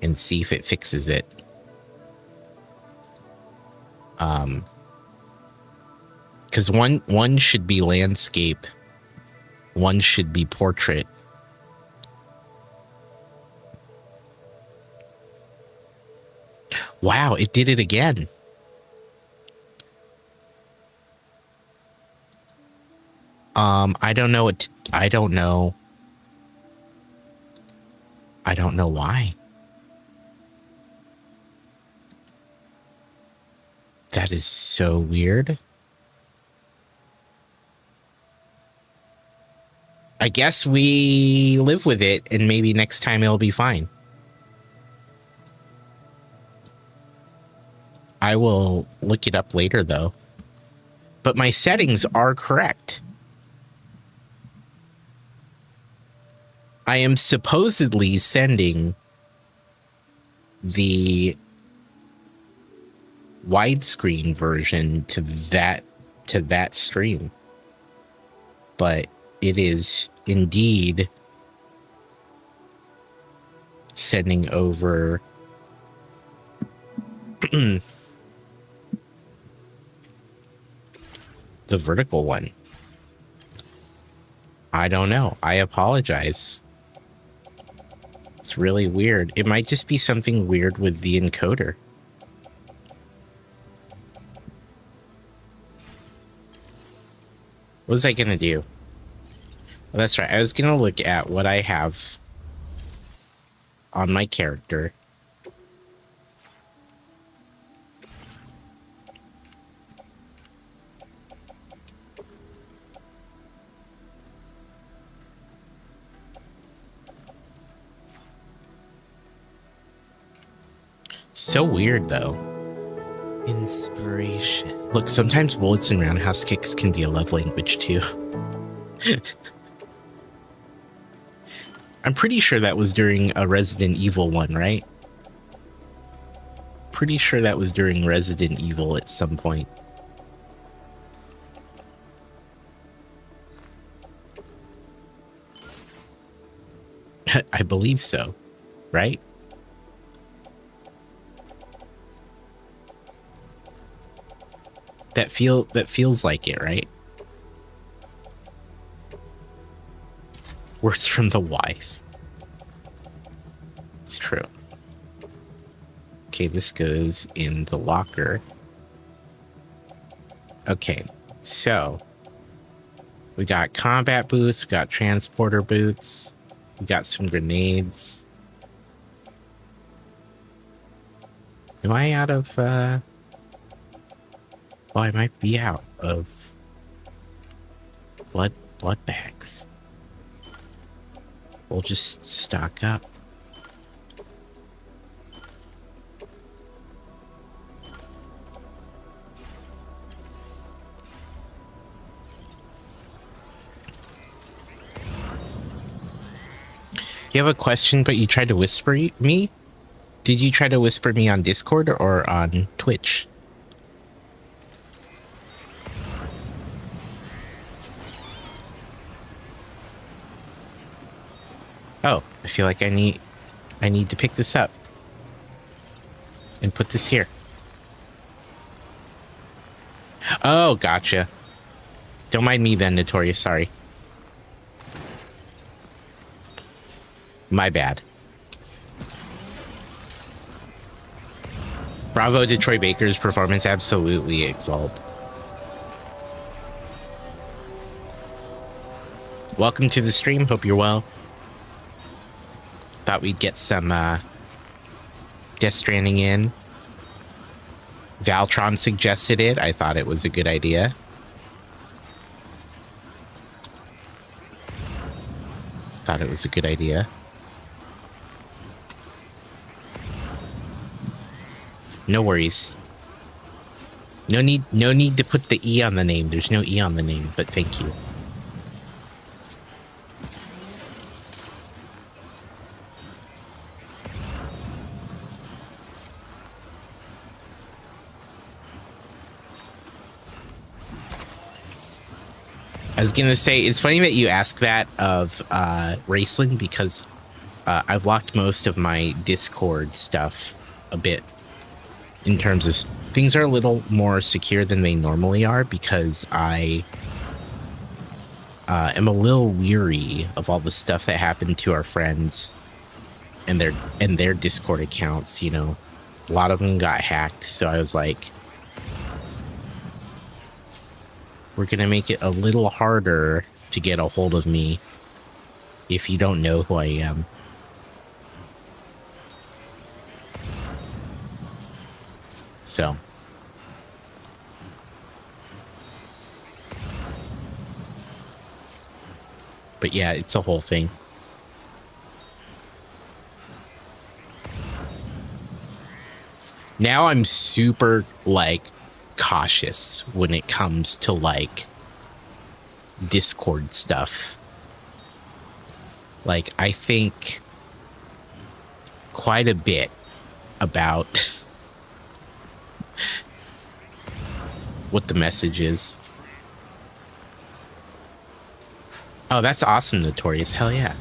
and see if it fixes it. Because one should be landscape, one should be portrait. Wow, it did it again. I don't know what I don't know. I don't know why. That is so weird. I guess we live with it and maybe next time it'll be fine. I will look it up later though. But my settings are correct. I am supposedly sending the widescreen version to that stream, but it is indeed sending over the vertical one. I don't know. I apologize. It's really weird. It might just be something weird with the encoder. What was I gonna do? Well, that's right. I was gonna look at what I have on my character. So weird, though. Inspiration. Look, sometimes bullets and roundhouse kicks can be a love language, too. I'm pretty sure that was during a Resident Evil one, right? Pretty sure that was during Resident Evil at some point. I believe so, right? That feels like it, right? Words from the wise. It's true. Okay, this goes in the locker. Okay, so we got combat boots, we got transporter boots, we got some grenades. Am I out of oh, I might be out of blood bags. We'll just stock up. You have a question, but you tried to whisper me? Did you try to whisper me on Discord or on Twitch? Oh, I feel like I need to pick this up and put this here. Oh, gotcha. Don't mind me then, Notorious, sorry. My bad. Bravo to Troy Baker's performance, absolutely exalt. Welcome to the stream, hope you're well. Thought we'd get some Death Stranding in. Valtron suggested it. I thought it was a good idea. Thought it was a good idea. No worries. No need to put the E on the name. There's no E on the name, but thank you. I was gonna say, it's funny that you ask that of Raceling, because I've locked most of my Discord stuff a bit in terms of things are a little more secure than they normally are because I am a little weary of all the stuff that happened to our friends and their Discord accounts. You know, a lot of them got hacked, so I was like, we're gonna make it a little harder to get a hold of me if you don't know who I am. So but yeah, it's a whole thing. Now I'm super like cautious when it comes to like Discord stuff. Like I think quite a bit about what the message is. Oh, that's awesome, Notorious. Hell yeah.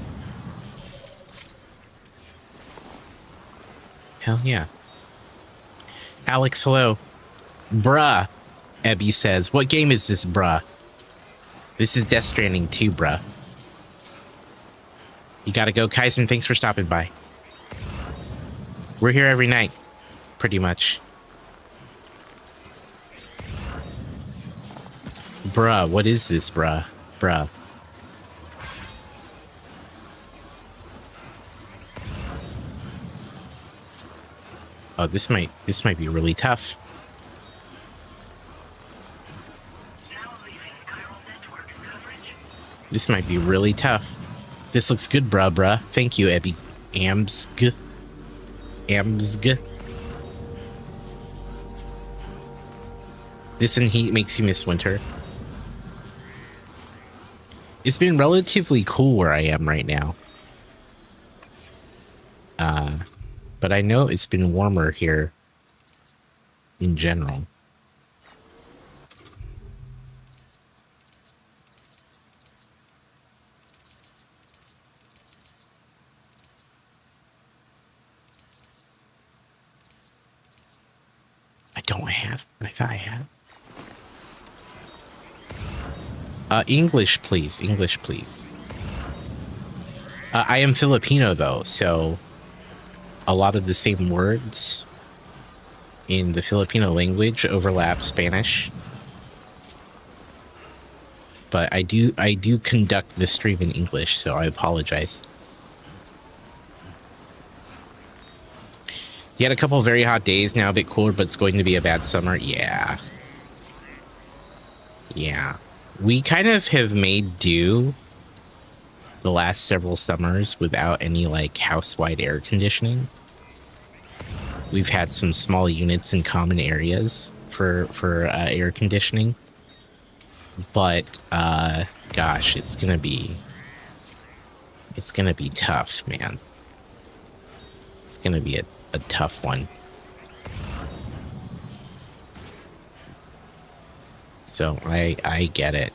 Hell yeah. Alex, hello. Bruh, Ebby says. What game is this, bruh? This is Death Stranding 2, bruh. You gotta go. Kaizen, thanks for stopping by. We're here every night, pretty much. Bruh, what is this, bruh? Bruh. Oh, this might be really tough. This might be really tough. This looks good, bruh. Thank you, Ebby. Amsg. This and heat makes you miss winter. It's been relatively cool where I am right now. But I know it's been warmer here in general. I don't have. I thought I had. English, please. English, please. I am Filipino, though, so a lot of the same words in the Filipino language overlap Spanish. But I do conduct the stream in English, so I apologize. You had a couple of very hot days, now a bit cooler, but it's going to be a bad summer. Yeah. Yeah. We kind of have made do the last several summers without any like house-wide air conditioning. We've had some small units in common areas for air conditioning, but gosh, it's gonna be tough, man. It's gonna be a tough one. So I get it.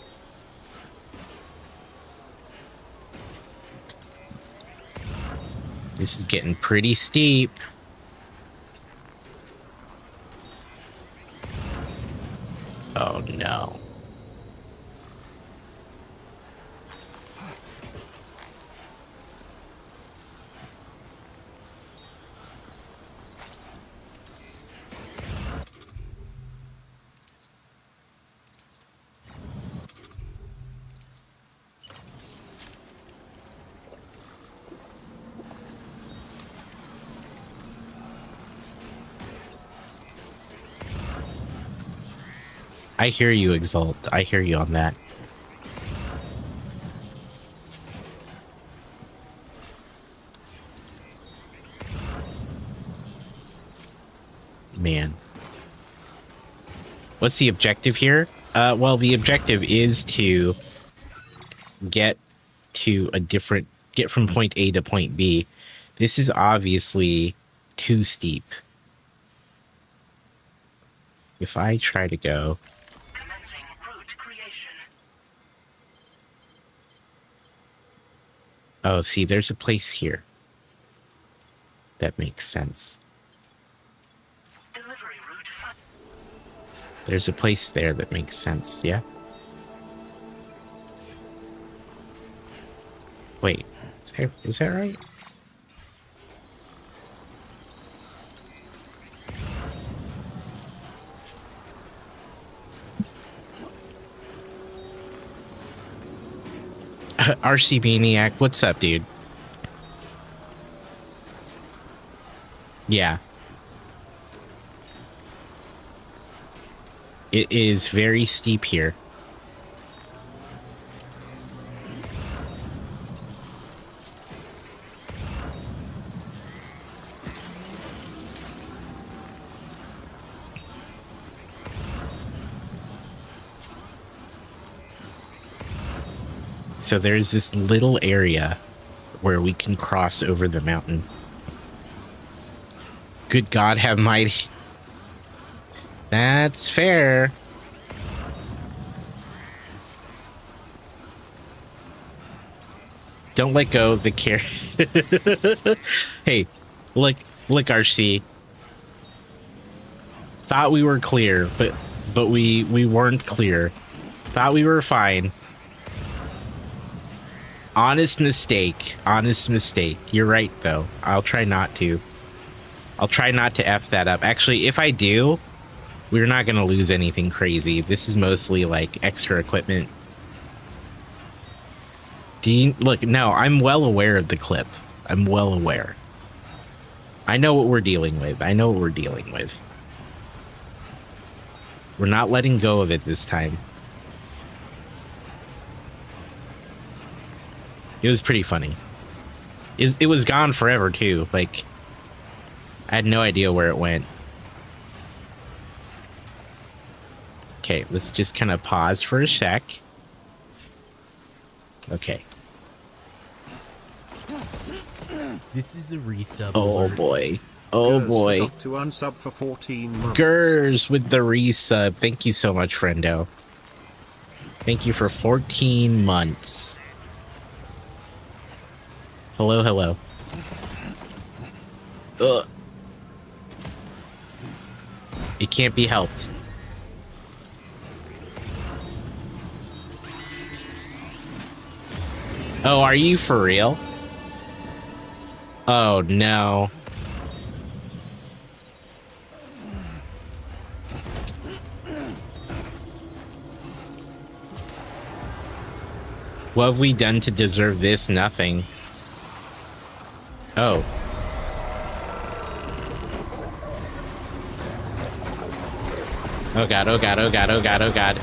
This is getting pretty steep. Oh no. I hear you, Exalt. I hear you on that. Man. What's the objective here? Well, the objective is to get from point A to point B. This is obviously too steep. If I try to go... Oh, see, there's a place here. That makes sense. There's a place there that makes sense, yeah? Wait, is that right? RC Maniac, what's up, dude? Yeah. It is very steep here. So there's this little area where we can cross over the mountain. Good God have mighty. That's fair. Don't let go of the care. Hey, look, RC. Thought we were clear, but we weren't clear. Thought we were fine. Honest mistake. Honest mistake. You're right, though. I'll try not to. I'll try not to F that up. Actually, if I do, we're not going to lose anything crazy. This is mostly, like, extra equipment. Look, no, I'm well aware of the clip. I'm well aware. I know what we're dealing with. I know what we're dealing with. We're not letting go of it this time. It was pretty funny. It was gone forever, too. Like, I had no idea where it went. Okay, let's just kind of pause for a sec. Okay. This is a resub. Oh boy. Oh boy. To unsub for 14 months. Gers with the resub. Thank you so much, friendo. Thank you for 14 months. Hello, hello. Ugh. It can't be helped. Oh, are you for real? Oh, no. What have we done to deserve this? Nothing. Oh. Oh god, oh god, oh god, oh god, oh god.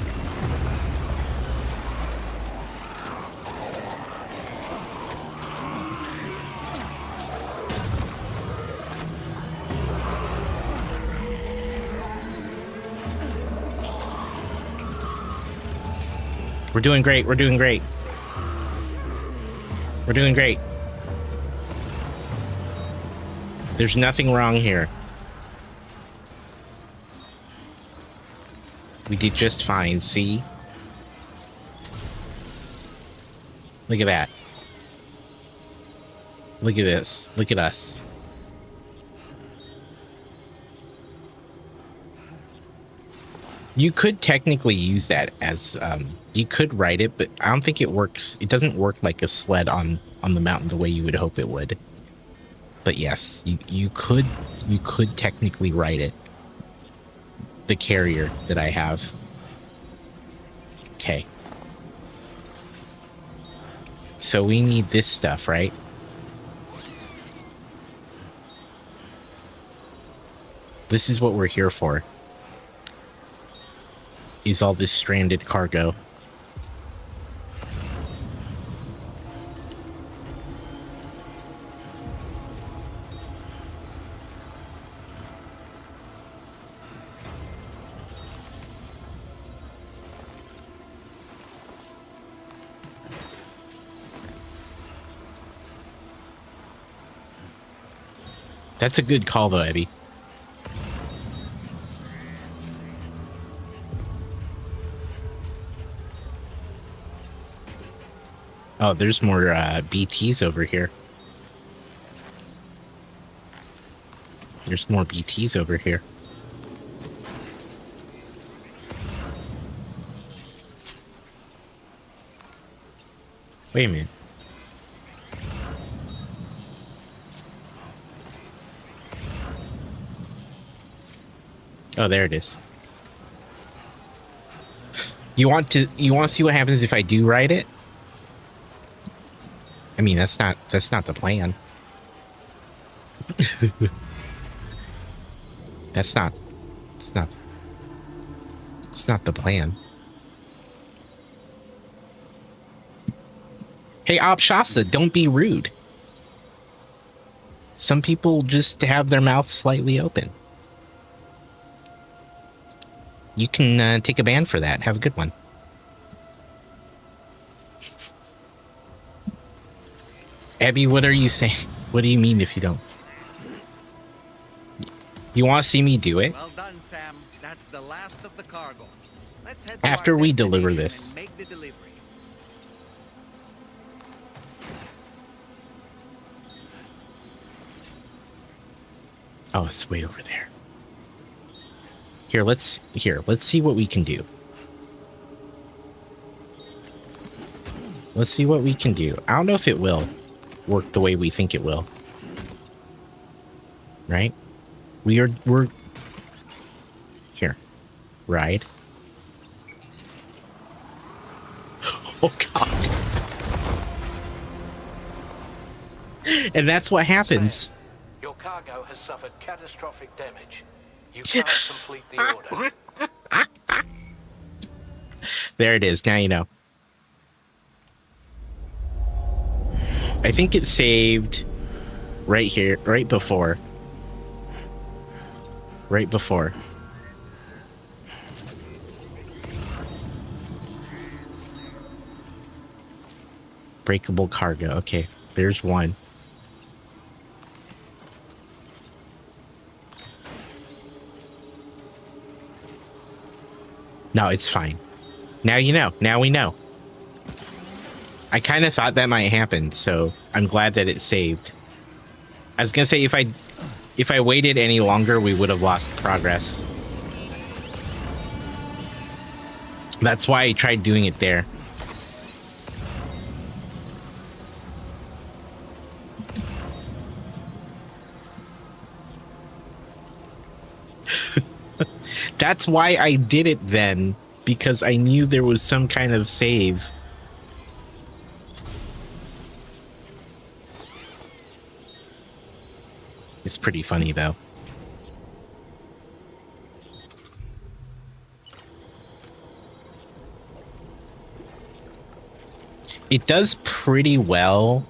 We're doing great, we're doing great. We're doing great. There's nothing wrong here. We did just fine, see? Look at that. Look at this. Look at us. You could technically use that as, you could ride it, but I don't think it works. It doesn't work like a sled on the mountain the way you would hope it would. But yes, you could technically ride it. The carrier that I have. Okay. So we need this stuff, right? This is what we're here for. Is all this stranded cargo. That's a good call, though, Eddie. Oh, there's more BTs over here. There's more BTs over here. Wait a minute. Oh, there it is. You want to see what happens if I do ride it? I mean, that's not the plan. It's not the plan. Hey, Opshasa, don't be rude. Some people just have their mouth slightly open. You can take a ban for that. Have a good one. Abby, what are you saying? What do you mean if you don't? You want to see me do it? Well done, Sam. That's the last of the cargo. Let's head After to our we deliver destination this. and make the delivery. Oh, it's way over there. Here, let's see what we can do. Let's see what we can do. I don't know if it will work the way we think it will. Right? We're here. Ride. Oh god. And that's what happens. Your cargo has suffered catastrophic damage. You can't complete the order. There it is. Now you know. I think it saved right here, right before. Right before. Breakable cargo. Okay, there's one. No, it's fine. Now you know. Now we know. I kind of thought that might happen, so I'm glad that it saved. I was gonna say if I waited any longer, we would have lost progress. That's why I tried doing it there. That's why I did it then, because I knew there was some kind of save. It's pretty funny, though. It does pretty well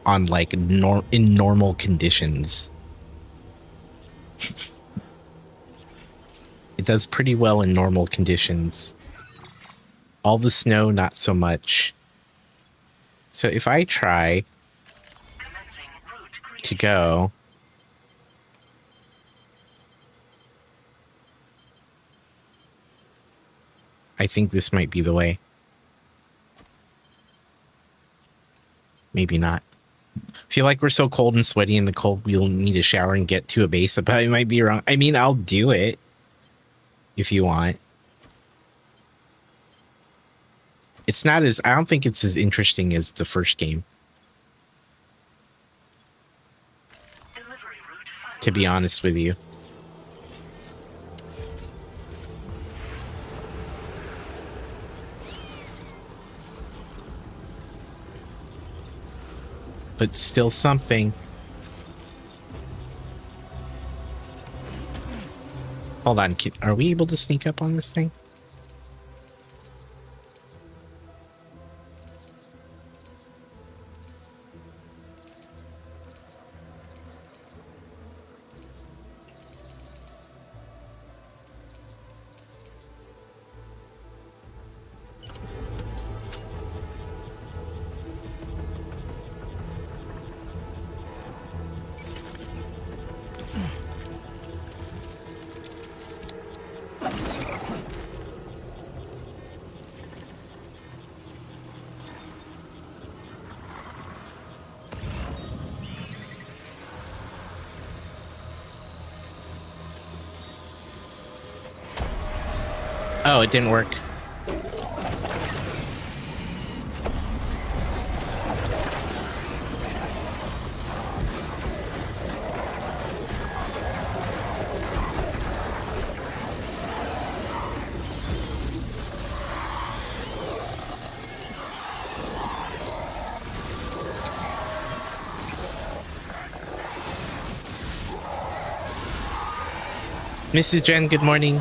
on, like, in normal conditions. It does pretty well in normal conditions. All the snow, not so much. So if I try to go I think this might be the way. Maybe not. Feel like we're so cold and sweaty in the cold we'll need a shower and get to a base, but I might be wrong. I mean, I'll do it if you want. It's not as, I don't think it's as interesting as the first game, to be honest with you. But still something. Hold on, are we able to sneak up on this thing? Oh, it didn't work. Mrs. Jen, good morning.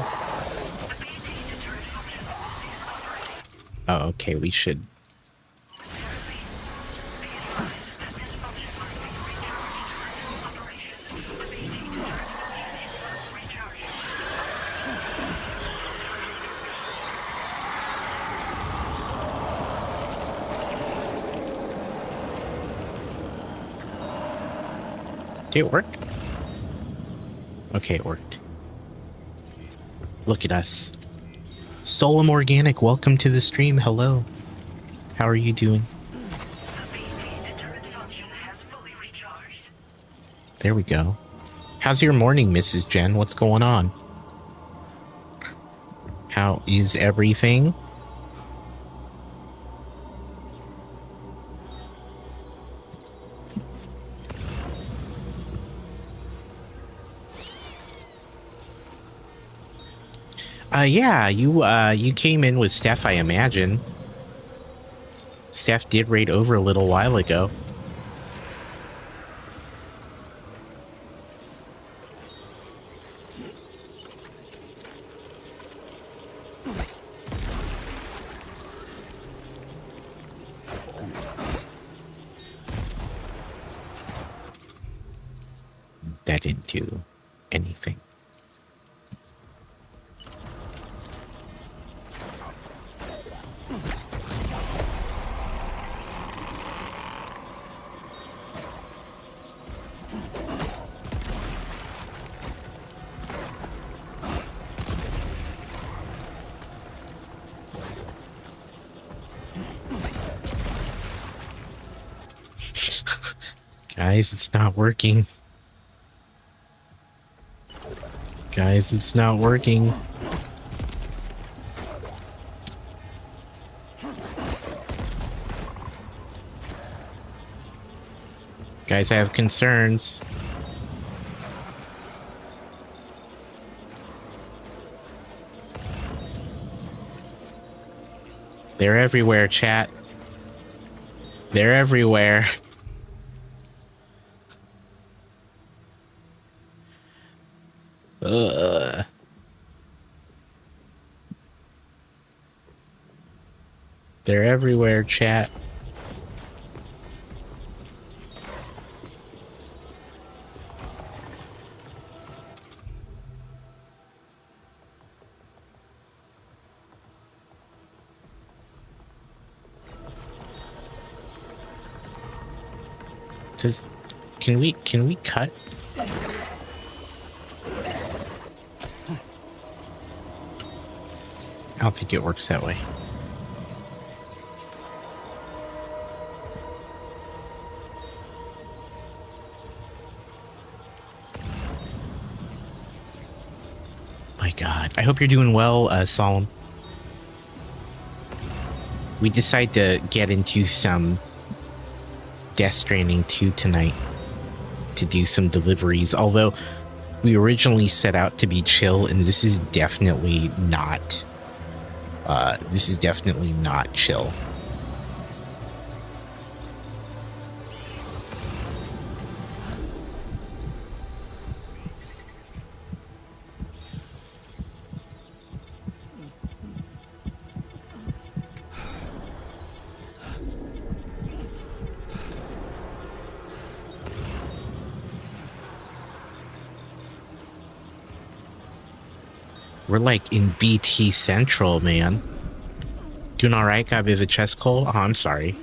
Oh, okay, we should. Did it work? Okay, it worked. Look at us. Solum Organic, welcome to the stream. Hello. How are you doing? There we go. How's your morning, Mrs. Jen? What's going on? How is everything? Yeah, you came in with Steph, I imagine. Steph did raid over a little while ago. That didn't do anything. Guys, it's not working. Guys, it's not working. Guys, I have concerns. They're everywhere, chat. They're everywhere. They're everywhere, chat. Can we cut? I don't think it works that way. My God. I hope you're doing well, Solemn. We decided to get into some Death Stranding 2 tonight to do some deliveries, although we originally set out to be chill, and this is definitely not chill. We're like in BT Central, man. Doing all right? Got a bit of a chest cold? Oh, I'm sorry.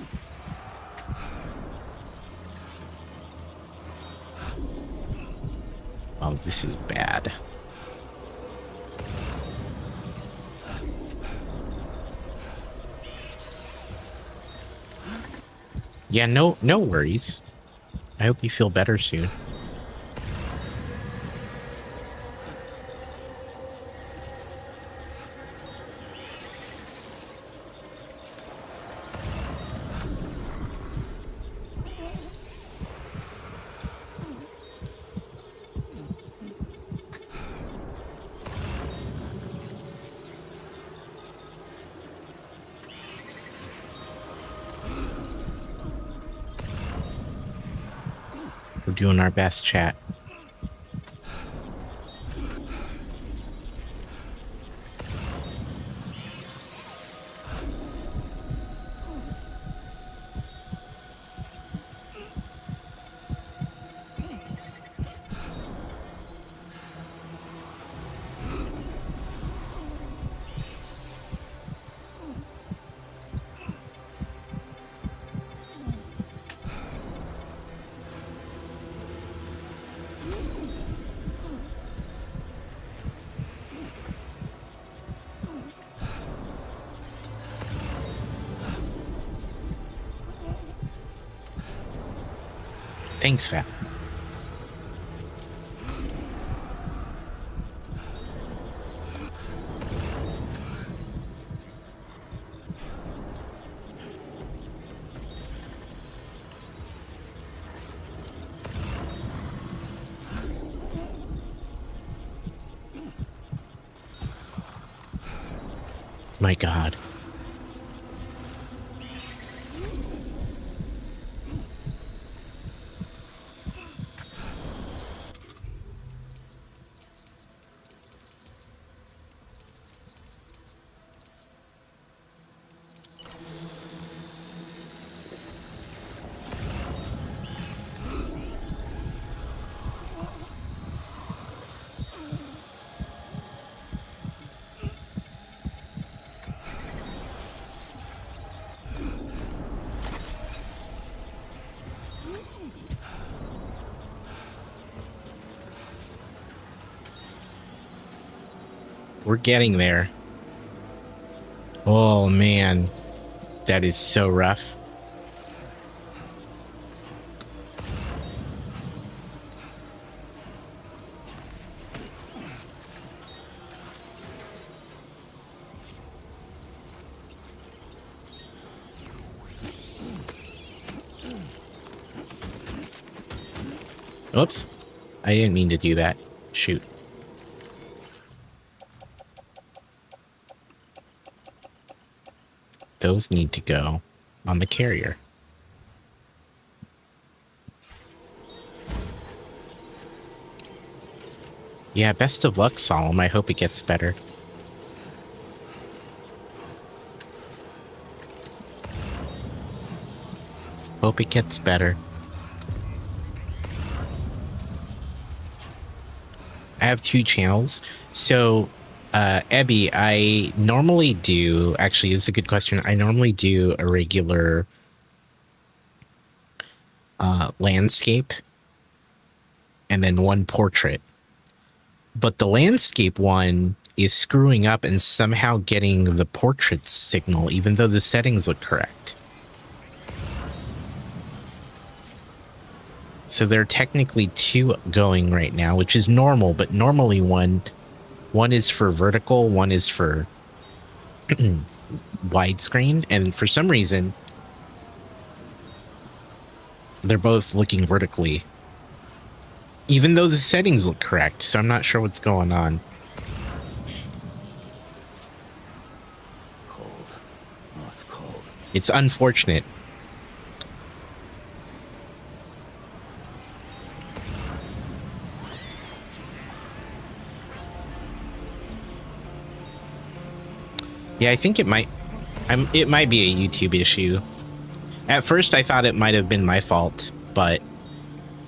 Oh, this is bad. Yeah, no worries. I hope you feel better soon. We're doing our best, chat. Thanks, Fat. My God. We're getting there. Oh, man. That is so rough. Oops. I didn't mean to do that. Shoot. Those need to go on the carrier. Yeah, best of luck, Solemn. I hope it gets better. Hope it gets better. I have 2 channels. So, Ebby, I normally do, actually, it's a good question. I normally do a regular landscape and then one portrait. But the landscape one is screwing up and somehow getting the portrait signal, even though the settings look correct. So there are technically 2 going right now, which is normal, but normally one is for vertical, one is for widescreen, and for some reason they're both looking vertically, even though the settings look correct. So I'm not sure what's going on. Cold. Oh, it's cold. It's unfortunate. Yeah, I think it might be a YouTube issue. At first I thought it might have been my fault, but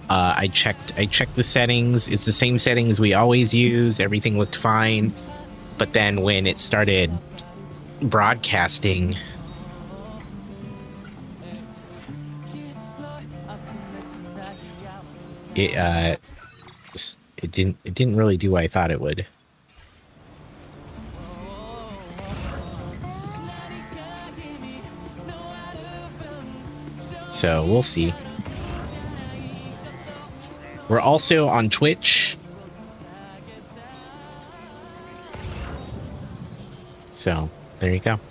I checked the settings. It's the same settings we always use. Everything looked fine. But then when it started broadcasting, it didn't really do what I thought it would. So we'll see. We're also on Twitch. So there you go.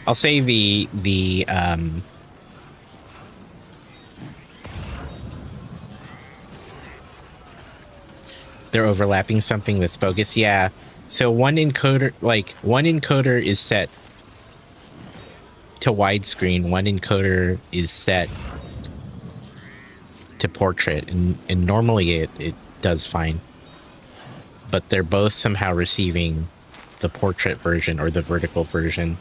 I'll say the They're overlapping something that's bogus. Yeah. So one encoder is set to widescreen, one encoder is set to portrait, and normally it does fine. But they're both somehow receiving the portrait version or the vertical version,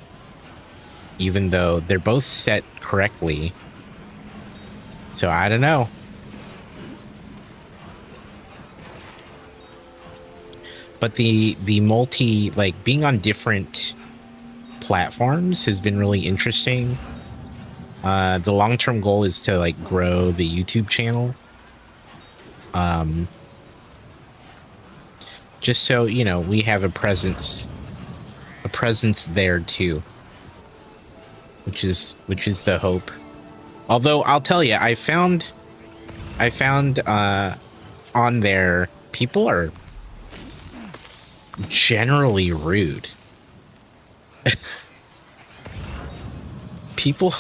even though they're both set correctly. So I don't know. But the multi, like, being on different platforms has been really interesting. The long-term goal is to, like, grow the YouTube channel. Just so, you know, we have a presence there too. Which is the hope. Although I'll tell you, I found on there, people are generally rude. People,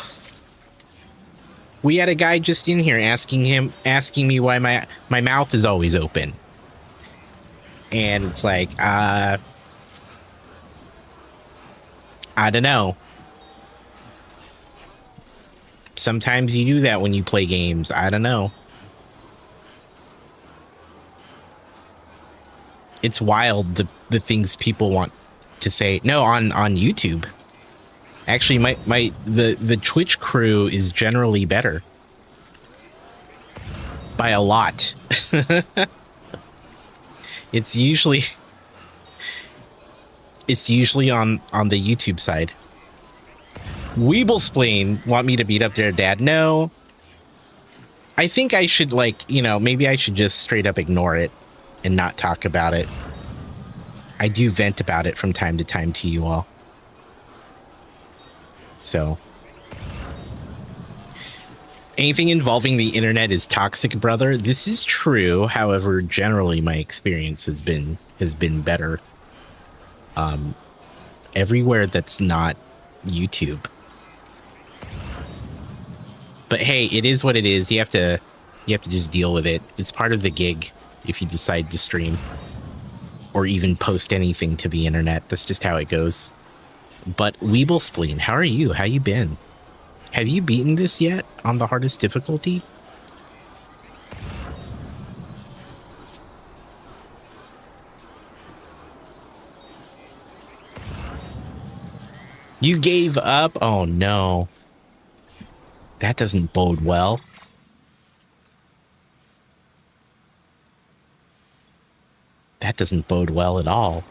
we had a guy just in here asking me why my mouth is always open. And it's like, I don't know. Sometimes you do that when you play games. I don't know. It's wild, the things people want to say. No, on YouTube. Actually, the Twitch crew is generally better. By a lot. It's usually on the YouTube side. Weeblesplain want me to beat up their dad. No. I think I should, like, you know, maybe I should just straight up ignore it and not talk about it. I do vent about it from time to time to you all. So, anything involving the internet is toxic, brother. This is true. However, generally my experience has been better. Everywhere that's not YouTube. But hey, it is what it is. You have to just deal with it. It's part of the gig if you decide to stream or even post anything to the internet. That's just how it goes. But Weeblespleen, how are you? How you been? Have you beaten this yet on the hardest difficulty? You gave up? Oh no. That doesn't bode well. That doesn't bode well at all.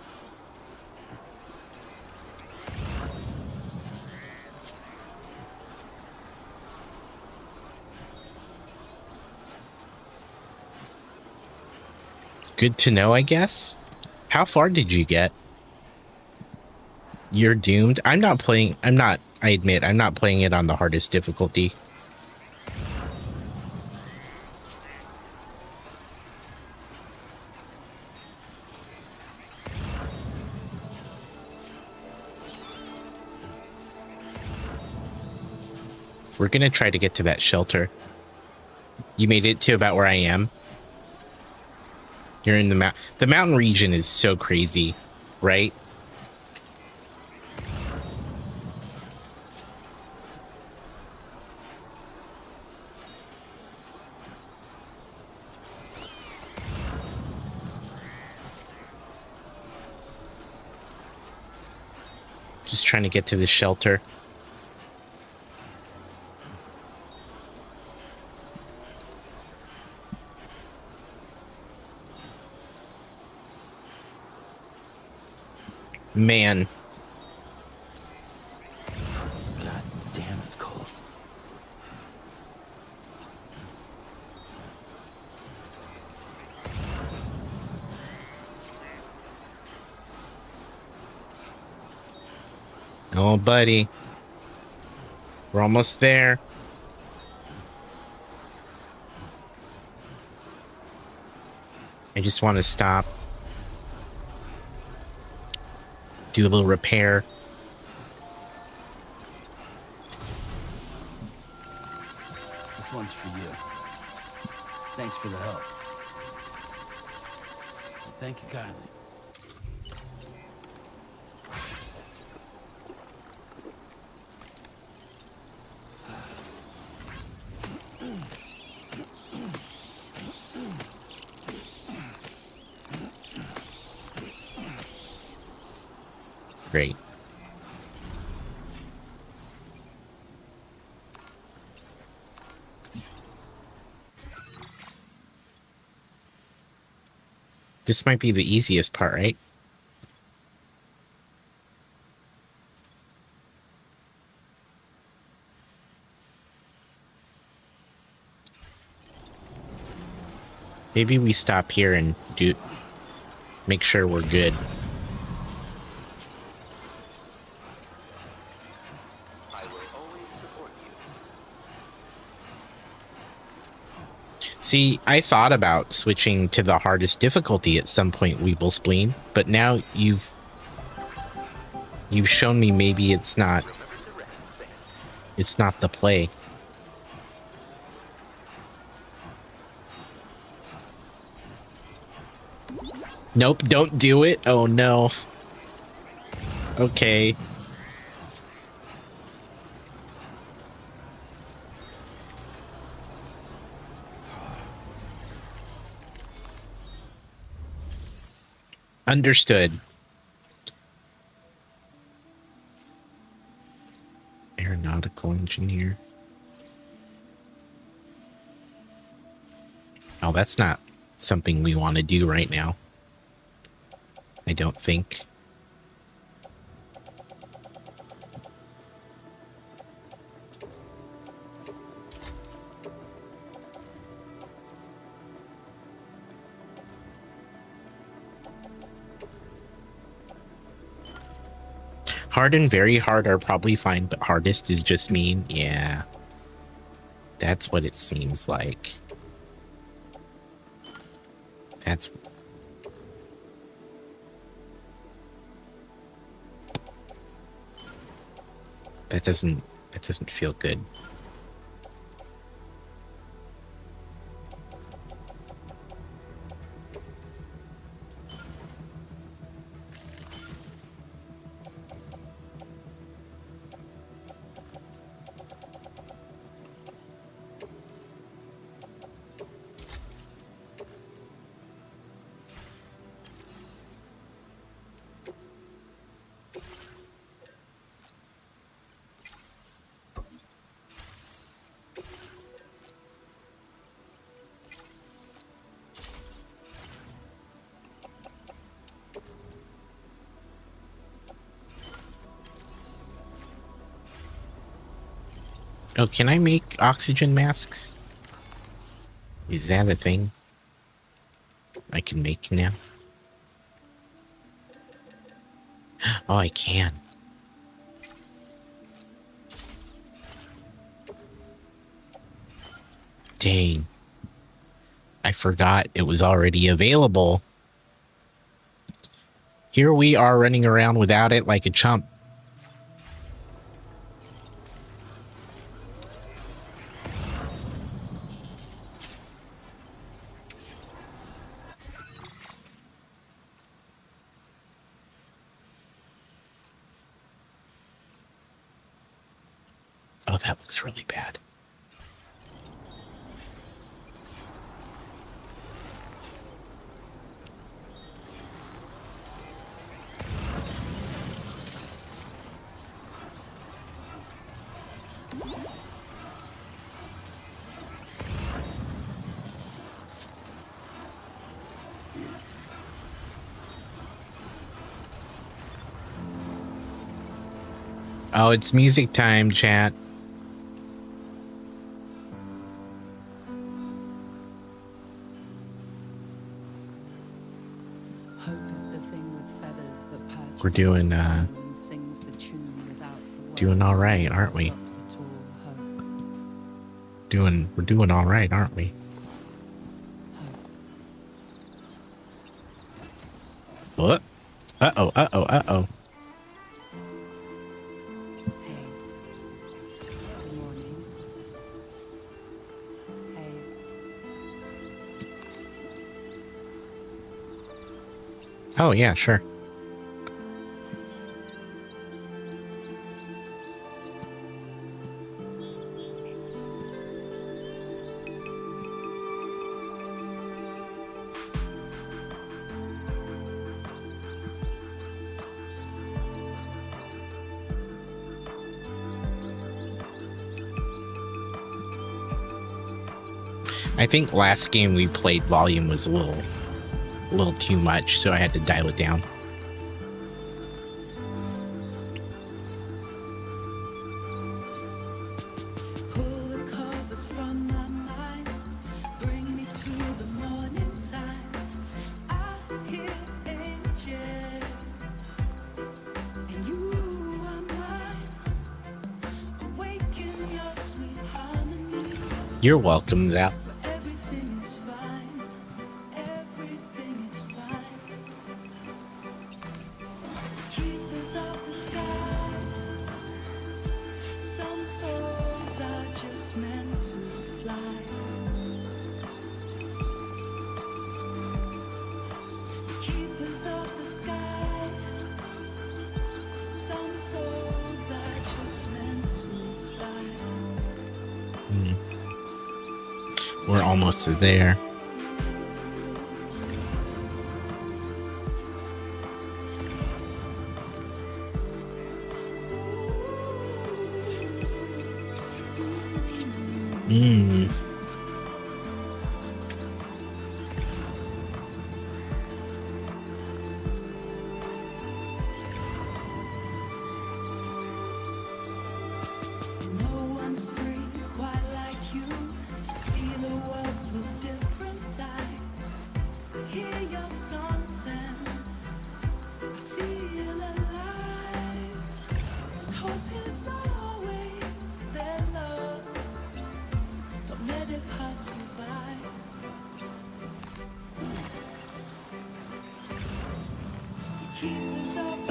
Good to know, I guess. How far did you get? You're doomed. I admit, I'm not playing it on the hardest difficulty. We're gonna try to get to that shelter. You made it to about where I am. You're in the mountain region is so crazy, right? Just trying to get to the shelter. Man. God damn, it's cold. Oh, buddy. We're almost there. I just want to stop. Do a little repair. This one's for you. Thanks for the help. Thank you kindly. Great. This might be the easiest part, right? Maybe we stop here and make sure we're good. I will always support you. See, I thought about switching to the hardest difficulty at some point, Weeble Spleen, but now you've shown me maybe it's not the play. Nope, don't do it. Oh no. Okay. Understood. Aeronautical engineer. Oh, that's not something we want to do right now. I don't think. Hard and very hard are probably fine, but hardest is just mean. Yeah. That's what it seems like. That doesn't feel good. Oh, can I make oxygen masks? Is that a thing I can make now? Oh, I can. Dang. I forgot it was already available. Here we are running around without it like a chump. Oh, that looks really bad. Oh, it's music time, chat. We're doing all right, aren't we? We're doing all right, aren't we? What? Uh-oh, uh-oh, uh-oh. Oh, yeah, sure. I think last game we played volume was a little too much, so I had to dial it down. You're welcome, Zap. We're almost there.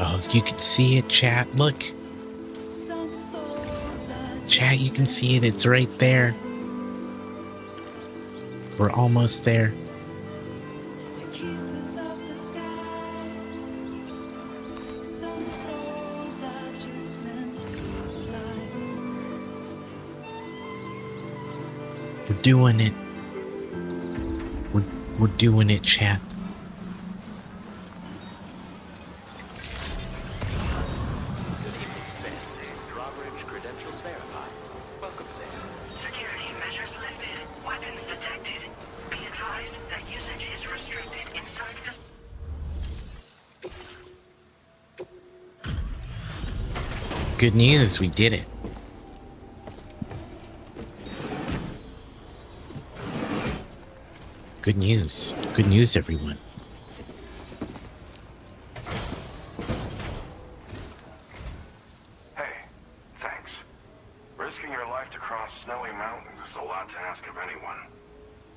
Oh, you can see it, chat. Look. Chat, you can see it. It's right there. We're almost there. We're doing it. We're doing it, chat. Good news, we did it. Good news. Good news, everyone. Hey, thanks. Risking your life to cross snowy mountains is a lot to ask of anyone.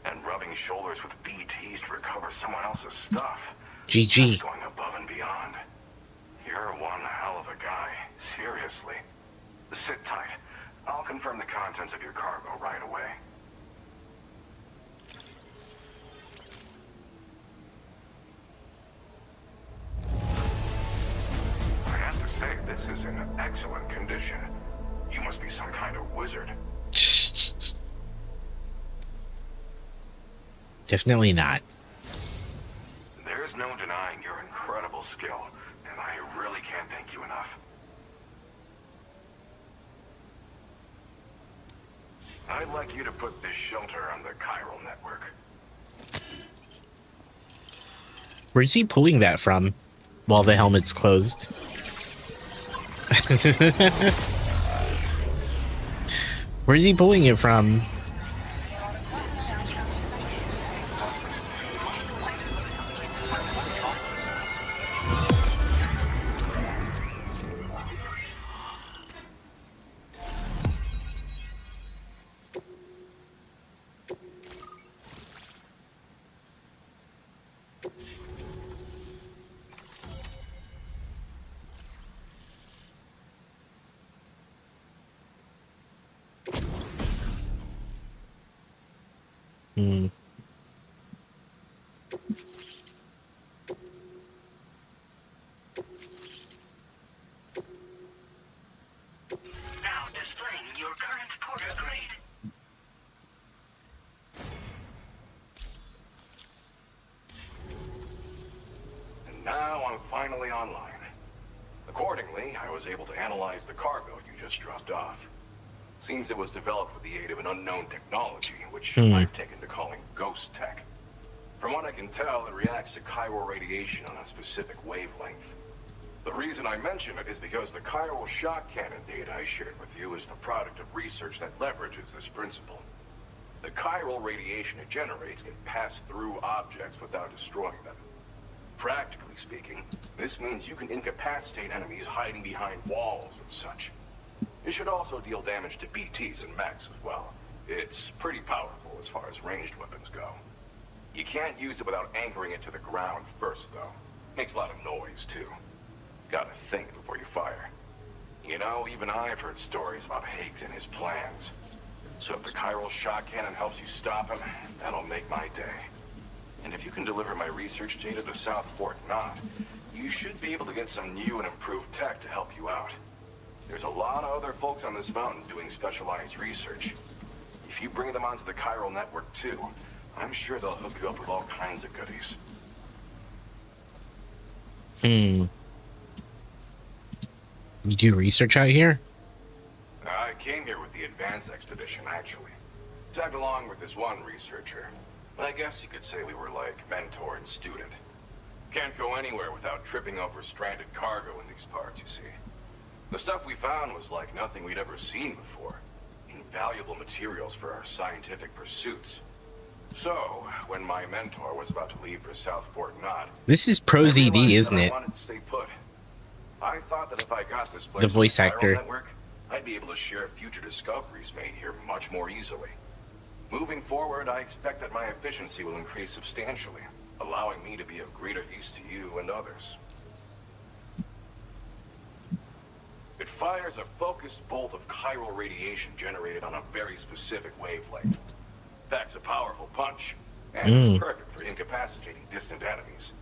And rubbing shoulders with BTs to recover someone else's stuff. GG. That's going above and beyond. You're one hell of a guy. Seriously. Sit tight. I'll confirm the contents of your cargo right away. I have to say, this is in excellent condition. You must be some kind of wizard. Definitely not. There's no denying your incredible skill, and I really can't thank you enough. I'd like you to put this shelter on the chiral network. Where's he pulling that from while the helmet's closed? Where's he pulling it from? Now displaying your current porter grade. And now I'm finally online. Accordingly, I was able to analyze the cargo you just dropped off. Seems it was developed with the aid of an unknown technology, which I've taken to calling ghost tech. From what I can tell, it reacts to chiral radiation on a specific wavelength. The reason I mention it is because the chiral shock cannon data I shared with you is the product of research that leverages this principle. The chiral radiation it generates can pass through objects without destroying them. Practically speaking, this means you can incapacitate enemies hiding behind walls and such. It should also deal damage to BTs and mechs as well. It's pretty powerful as far as ranged weapons go. You can't use it without anchoring it to the ground first, though. Makes a lot of noise, too. Gotta think before you fire. You know, even I've heard stories about Higgs and his plans. So if the chiral shock cannon helps you stop him, that'll make my day. And if you can deliver my research data to South Fort Knot, you should be able to get some new and improved tech to help you out. There's a lot of other folks on this mountain doing specialized research. If you bring them onto the chiral network too, I'm sure they'll hook you up with all kinds of goodies. You do research out here? I came here with the advance expedition, actually. Tagged along with this one researcher. I guess you could say we were like mentor and student. Can't go anywhere without tripping over stranded cargo in these parts, you see. The stuff we found was like nothing we'd ever seen before. Invaluable materials for our scientific pursuits. So, when my mentor was about to leave for South Fort Knot... This is Pro ZD, isn't it? I wanted to stay put. I thought that if I got this place The voice on the actor. chiral network, I'd be able to share future discoveries made here much more easily. Moving forward, I expect that my efficiency will increase substantially, allowing me to be of greater use to you and others. It fires a focused bolt of chiral radiation generated on a very specific wavelength. Packs a powerful punch, and it's perfect for incapacitating distant enemies.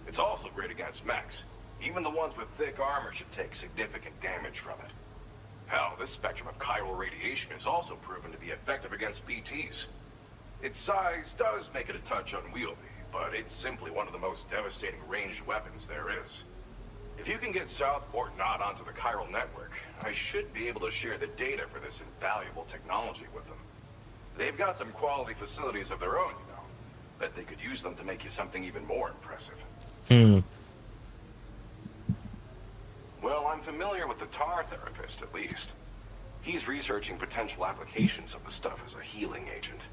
It's also great against mechs. Even the ones with thick armor should take significant damage from it. Hell, this spectrum of chiral radiation is also proven to be effective against BTs. Its size does make it a touch unwieldy, but it's simply one of the most devastating ranged weapons there is. If you can get South Fort Knot onto the chiral network, I should be able to share the data for this invaluable technology with them. They've got some quality facilities of their own, you know. Bet they could use them to make you something even more impressive. Well, I'm familiar with the tar therapist, at least. He's researching potential applications of the stuff as a healing agent.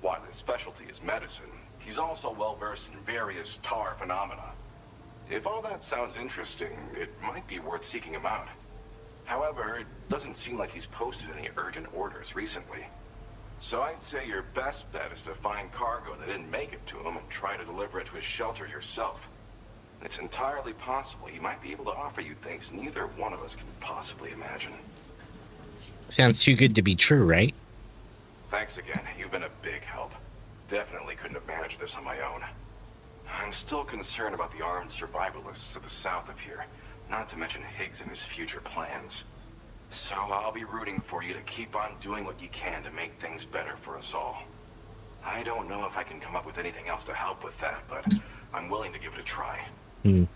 While his specialty is medicine, he's also well-versed in various tar phenomena. If all that sounds interesting, it might be worth seeking him out. However, it doesn't seem like he's posted any urgent orders recently. So I'd say your best bet is to find cargo that didn't make it to him and try to deliver it to his shelter yourself. It's entirely possible he might be able to offer you things neither one of us can possibly imagine. Sounds too good to be true, right? Thanks again. You've been a big help. Definitely couldn't have managed this on my own. I'm still concerned about the armed survivalists to the south of here, not to mention Higgs and his future plans. So I'll be rooting for you to keep on doing what you can to make things better for us all. I don't know if I can come up with anything else to help with that, but I'm willing to give it a try.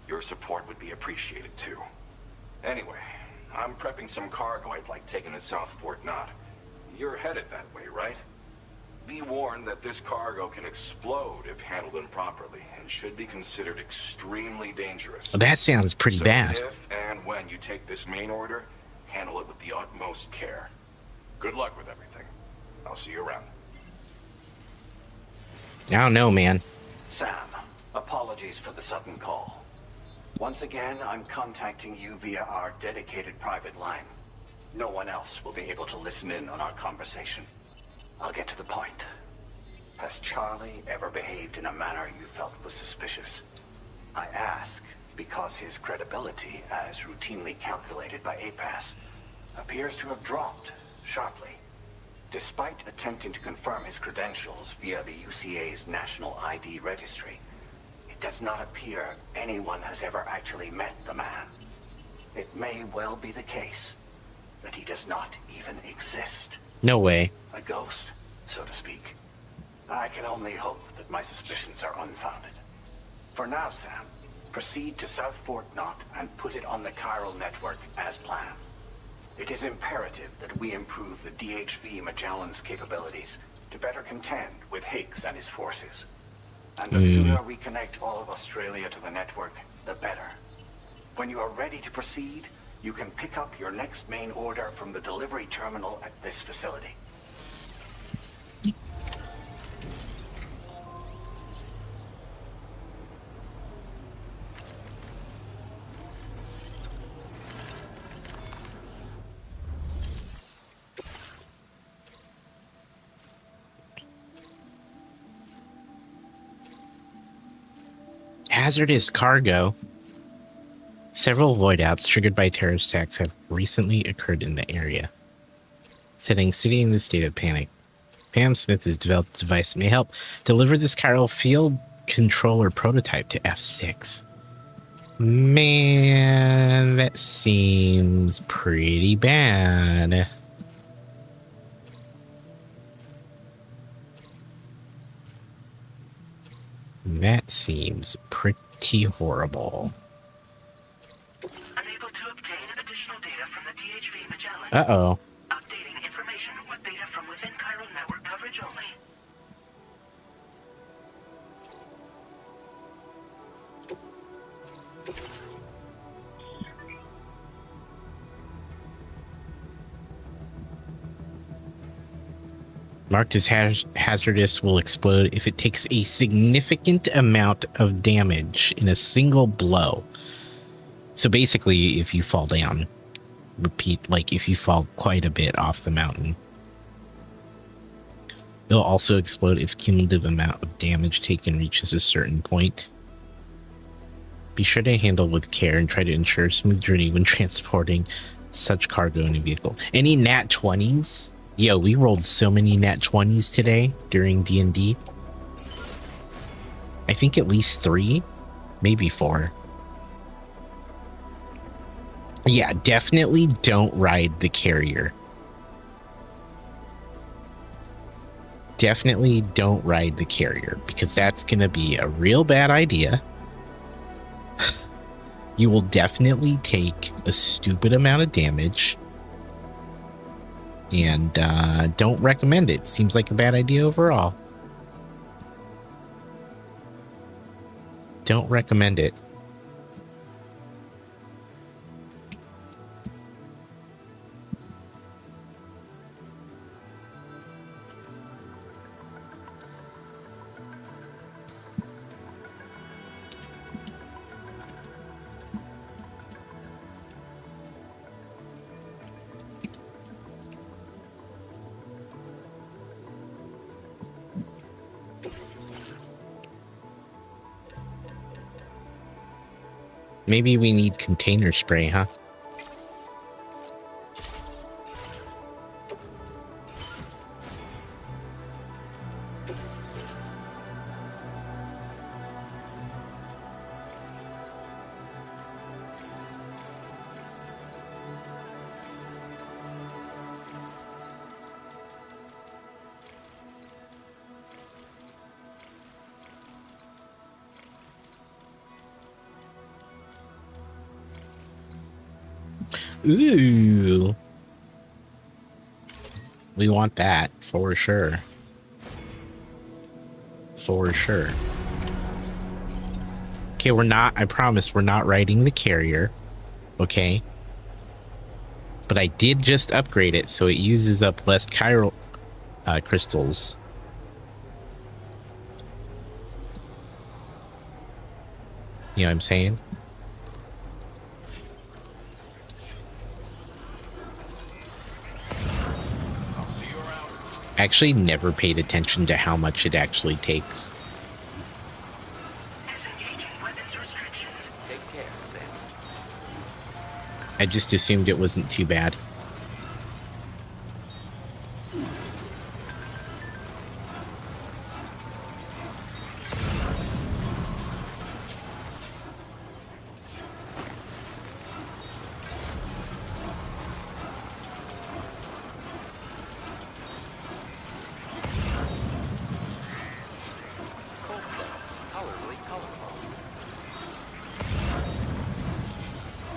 Your support would be appreciated too. Anyway, I'm prepping some cargo I'd like taken to South Fort Knot. You're headed that way, right? Be warned that this cargo can explode if handled improperly and should be considered extremely dangerous. Well, that sounds pretty So bad. if and when you take this main order, handle it with the utmost care. Good luck with everything. I'll see you around. I don't know, man. Sam, apologies for the sudden call. Once again, I'm contacting you via our dedicated private line. No one else will be able to listen in on our conversation. I'll get to the point. Has Charlie ever behaved in a manner you felt was suspicious? I ask because his credibility, as routinely calculated by APAS, appears to have dropped sharply. Despite attempting to confirm his credentials via the UCA's National ID Registry, it does not appear anyone has ever actually met the man. It may well be the case that he does not even exist. No way. A ghost, so to speak. I can only hope that my suspicions are unfounded. For now, Sam, proceed to South Fort Knot and put it on the chiral network as planned. It is imperative that we improve the DHV Magellan's capabilities to better contend with Higgs and his forces. And the sooner we connect all of Australia to the network, the better. When you are ready to proceed, you can pick up your next main order from the delivery terminal at this facility. Hazardous cargo. Several voidouts triggered by terrorist attacks have recently occurred in the area, setting city in the state of panic. Pam Smith has developed a device that may help deliver this chiral field controller prototype to F6. Man, that seems pretty bad. That seems pretty horrible. Unable to obtain additional data from the DHV Magellan. Uh-oh. Updating information with data from within chiral network coverage only. Marked as hazardous will explode if it takes a significant amount of damage in a single blow. So basically, if you fall down, like if you fall quite a bit off the mountain. It'll also explode if cumulative amount of damage taken reaches a certain point. Be sure to handle with care and try to ensure a smooth journey when transporting such cargo in a vehicle. Any nat 20s? Yo, we rolled so many nat 20s today during D&D. I think at least 3, maybe 4. Yeah, definitely don't ride the carrier. Definitely don't ride the carrier because that's going to be a real bad idea. You will definitely take a stupid amount of damage. And don't recommend it. Seems like a bad idea overall. Don't recommend it. Maybe we need container spray, huh? Ooh. We want that for sure. For sure. Okay, I promise we're not riding the carrier. Okay. But I did just upgrade it so it uses up less chiral crystals. You know what I'm saying? Actually never paid attention to how much it actually takes. Take care, Sam. I just assumed it wasn't too bad.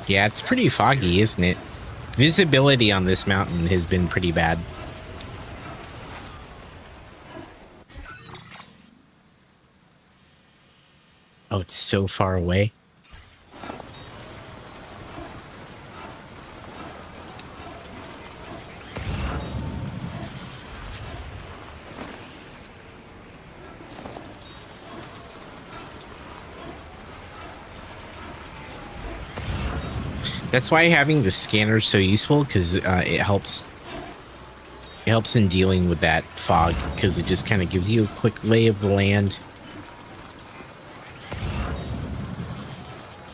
Yeah, it's pretty foggy, isn't it? Visibility on this mountain has been pretty bad. Oh, it's so far away. That's why having the scanner is so useful, because it helps in dealing with that fog, because it just kind of gives you a quick lay of the land.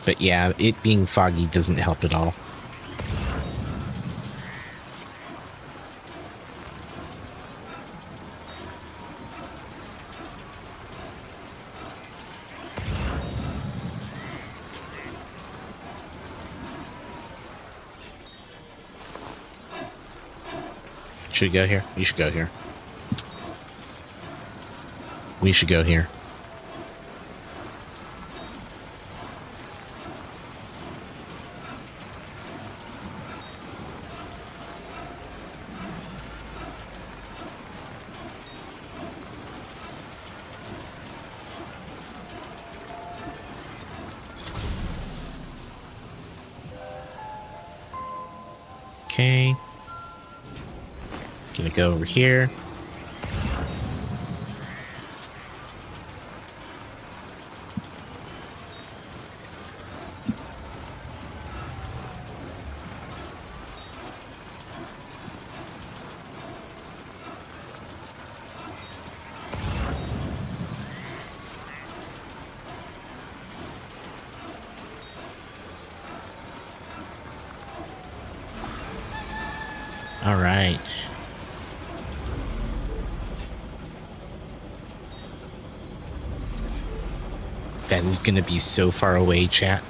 But yeah, it being foggy doesn't help at all. Should we go here? You should go here. We should go here. Okay. Gonna go over here. All right. That is going to be so far away, chat.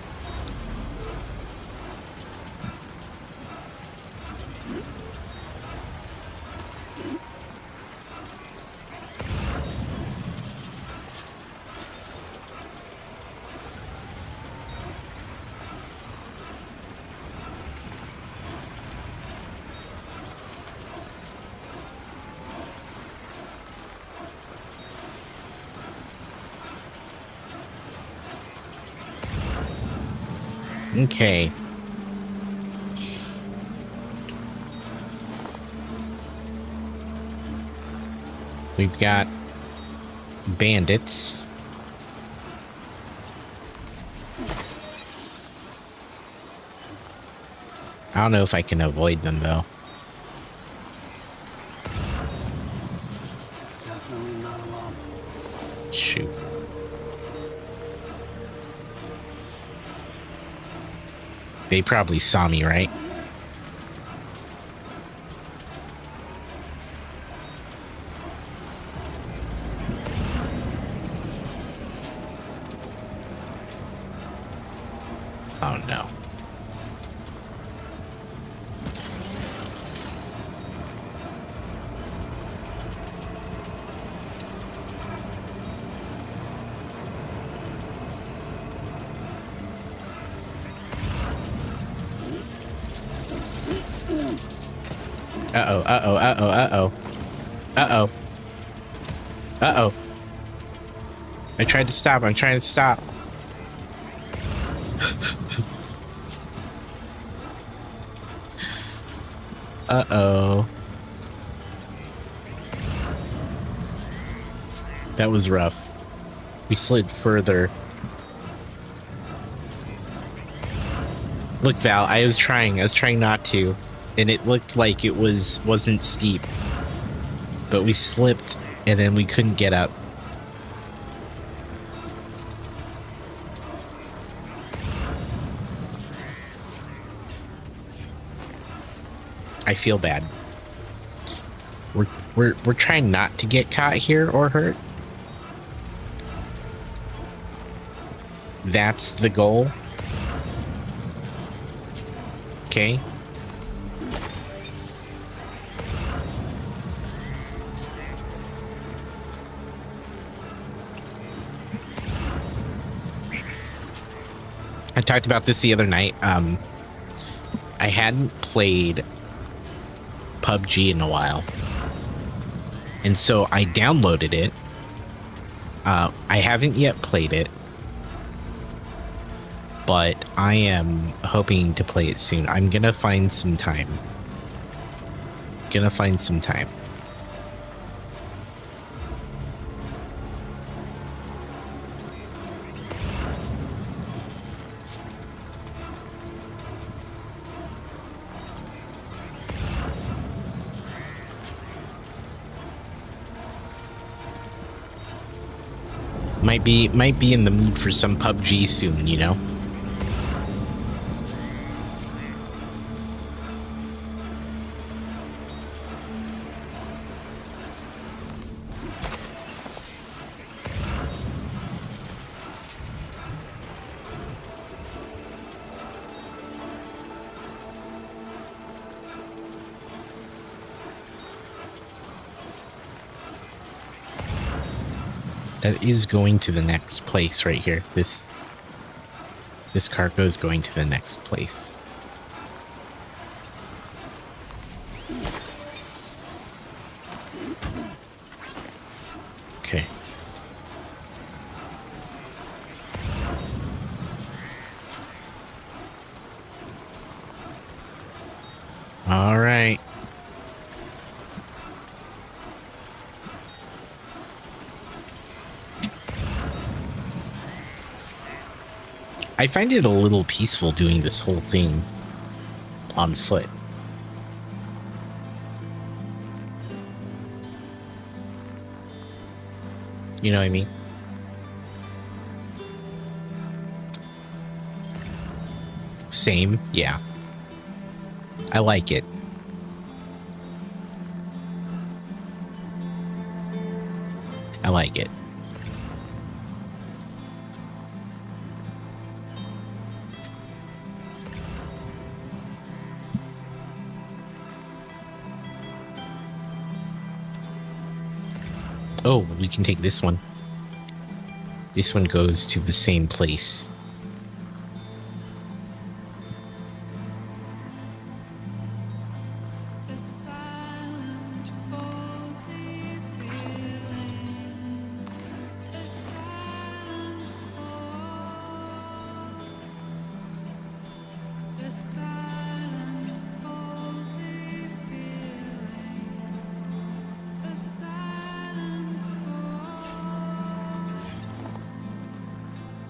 Okay. We've got bandits. I don't know if I can avoid them, though. Definitely not alone. Shoot. They probably saw me, right? Oh no. Uh-oh, uh-oh, uh-oh, uh-oh. Uh-oh. Uh-oh. I tried to stop. I'm trying to stop. Uh-oh. That was rough. We slid further. Look, Val, I was trying not to. And it looked like it wasn't steep. But we slipped and then we couldn't get up. I feel bad. We're trying not to get caught here or hurt. That's the goal. Okay. I talked about this the other night. I hadn't played PUBG in a while, and so I downloaded it. I haven't yet played it, but I am hoping to play it soon. I'm gonna find some time. Might be in the mood for some PUBG soon, you know? That is going to the next place right here. This cargo is going to the next place. Okay. All right. I find it a little peaceful doing this whole thing on foot. You know what I mean? Same, yeah. I like it. I like it. Oh, we can take this one. This one goes to the same place.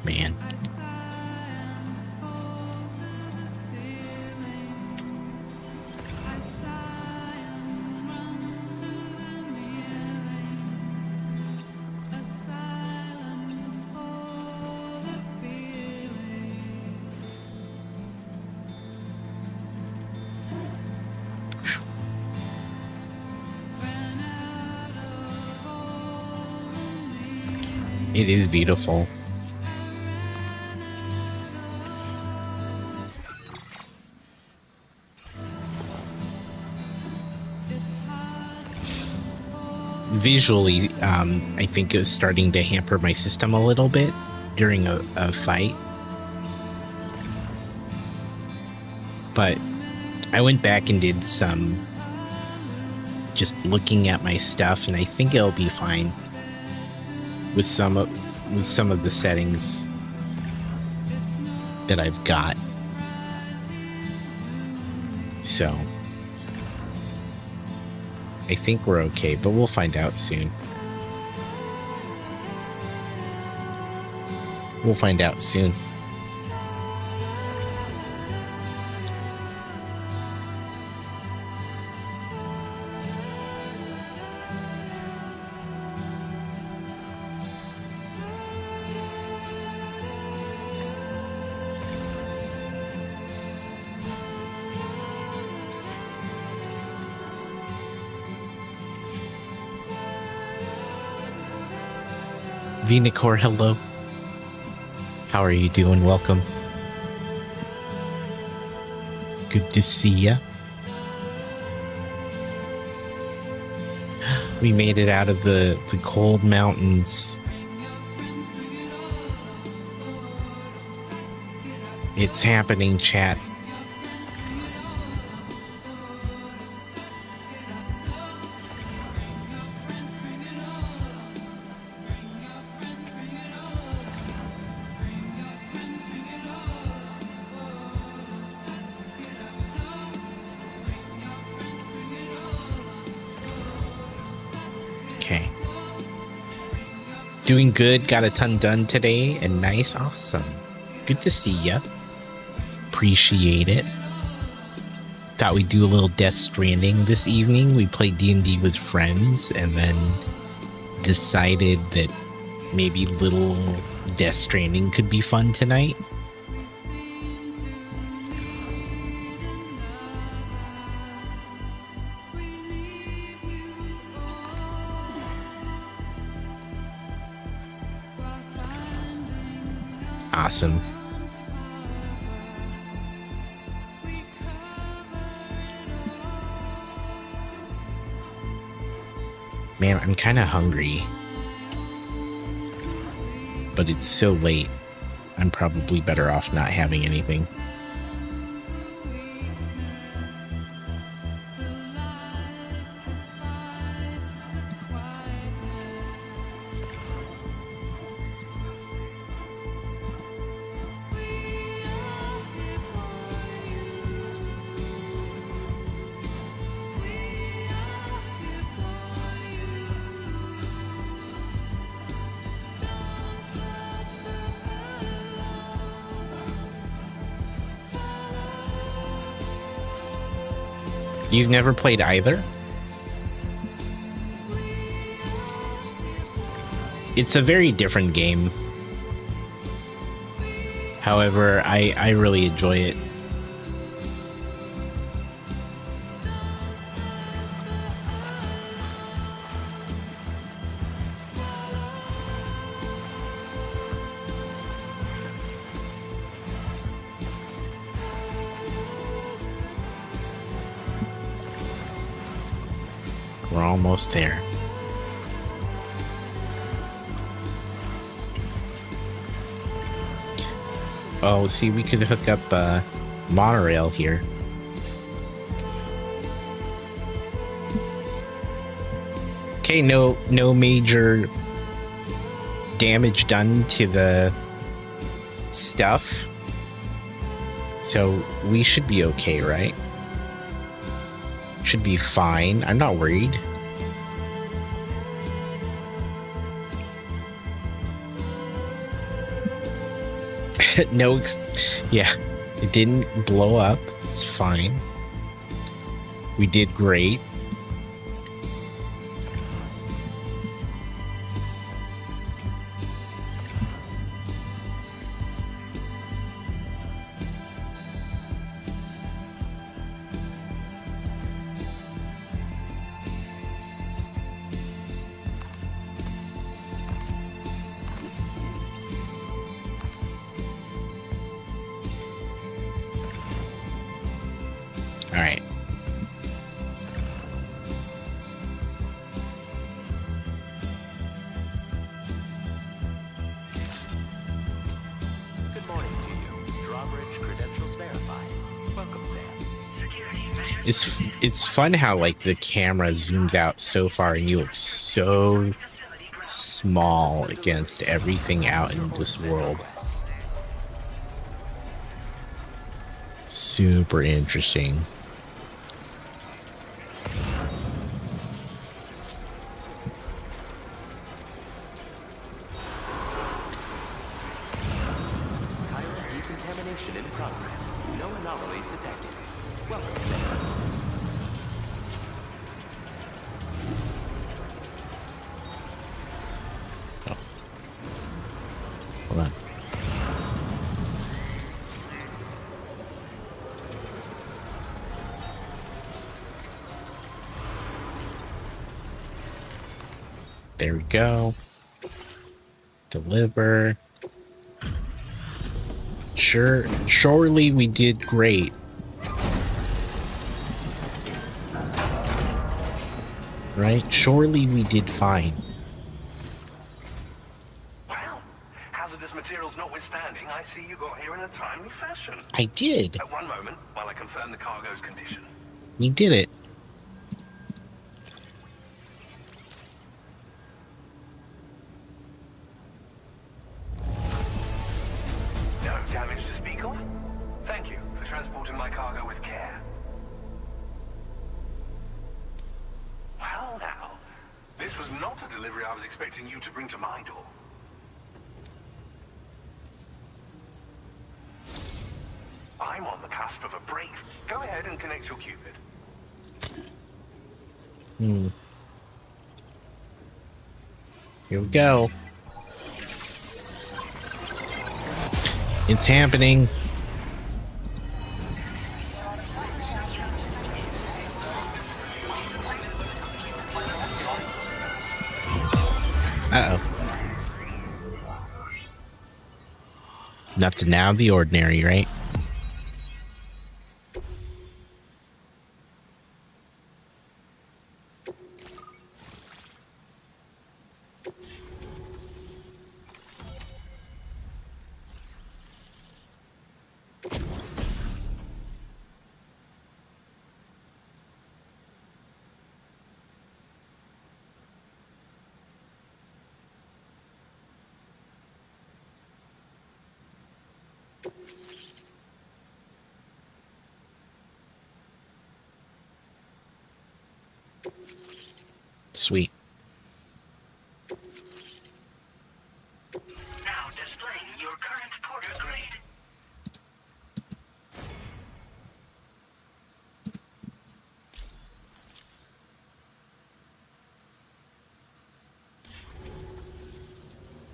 Man. It is beautiful. Visually, I think it was starting to hamper my system a little bit during a fight. But I went back and did some just looking at my stuff, and I think it'll be fine with some of the settings that I've got. So I think we're okay, but we'll find out soon. We'll find out soon. Vinicor, hello. How are you doing? Welcome. Good to see ya. We made it out of the cold mountains. It's happening, chat. Okay. Doing good, got a ton done today, and nice, awesome. Good to see ya. Appreciate it. Thought we'd do a little Death Stranding this evening. We played D&D with friends, and then decided that maybe little Death Stranding could be fun tonight. Awesome. Man, I'm kind of hungry. But it's so late. I'm probably better off not having anything. You've never played either? It's a very different game. However, I really enjoy it. We're almost there. Oh, see, we could hook up monorail here. Okay, no major damage done to the stuff. So we should be okay, right? Should be fine. I'm not worried. Yeah, it didn't blow up. It's fine. We did great. All right. Good morning to you. Drawbridge credentials verified. Welcome, Sam. It's fun how like the camera zooms out so far and you look so small against everything out in this world. Super interesting. Decontamination in progress. No anomalies detected. Welcome, Sam. Oh. Hold on. There we go. Deliver. Surely we did great. Right? Surely we did fine. Well, hazardous materials notwithstanding, I see you got here in a timely fashion. I did. At one moment, while I confirm the cargo's condition. We did it. No damage to speak of? Thank you for transporting my cargo with care. Well now, this was not a delivery I was expecting you to bring to my door. I'm on the cusp of a brief. Go ahead and connect your Cupid. Here we go. It's happening. Uh-oh. Nothing out of the ordinary, right? Sweet. Now displaying your current porter grade.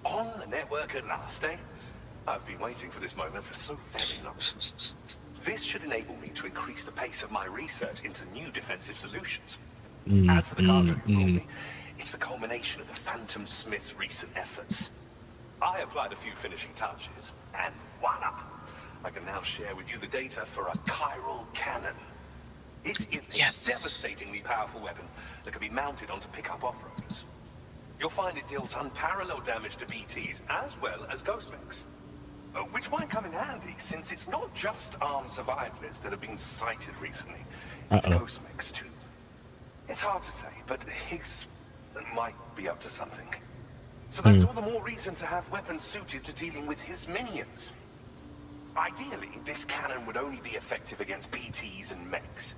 On the network at last, eh? I've been waiting for this moment for so very long. This should enable me to increase the pace of my research into new defensive solutions. As for the cargo you brought me, it's the culmination of the Phantom Smith's recent efforts. I applied a few finishing touches, and voila! I can now share with you the data for a chiral cannon. It is a devastatingly powerful weapon that can be mounted onto pickup off-roaders. You'll find it deals unparalleled damage to BTs as well as ghost mechs. Which might come in handy, since it's not just armed survivalists that have been sighted recently. It's ghost mechs too. It's hard to say, but Higgs might be up to something. So that's all the more reason to have weapons suited to dealing with his minions. Ideally, this cannon would only be effective against BTs and mechs.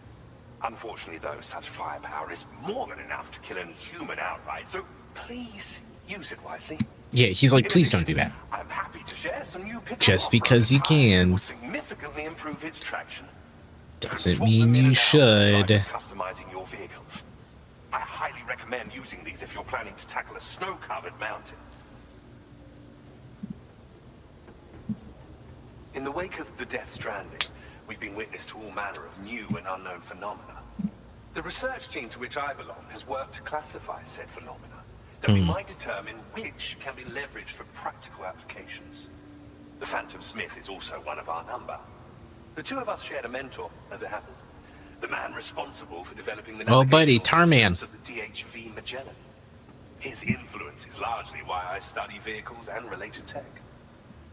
Unfortunately, though, such firepower is more than enough to kill any human outright, so please use it wisely. Yeah, he's like, please don't do that. I'm happy to share some new pickup Just because you can significantly improve its traction. doesn't mean you should. Customizing your vehicles. I highly recommend using these if you're planning to tackle a snow-covered mountain. In the wake of the Death Stranding, we've been witness to all manner of new and unknown phenomena. The research team to which I belong has worked to classify said phenomena, that we might determine which can be leveraged for practical applications. The Phantom Smith is also one of our number. The two of us shared a mentor, as it happens. The man responsible for developing the systems of the DHV Magellan. His influence is largely why I study vehicles and related tech.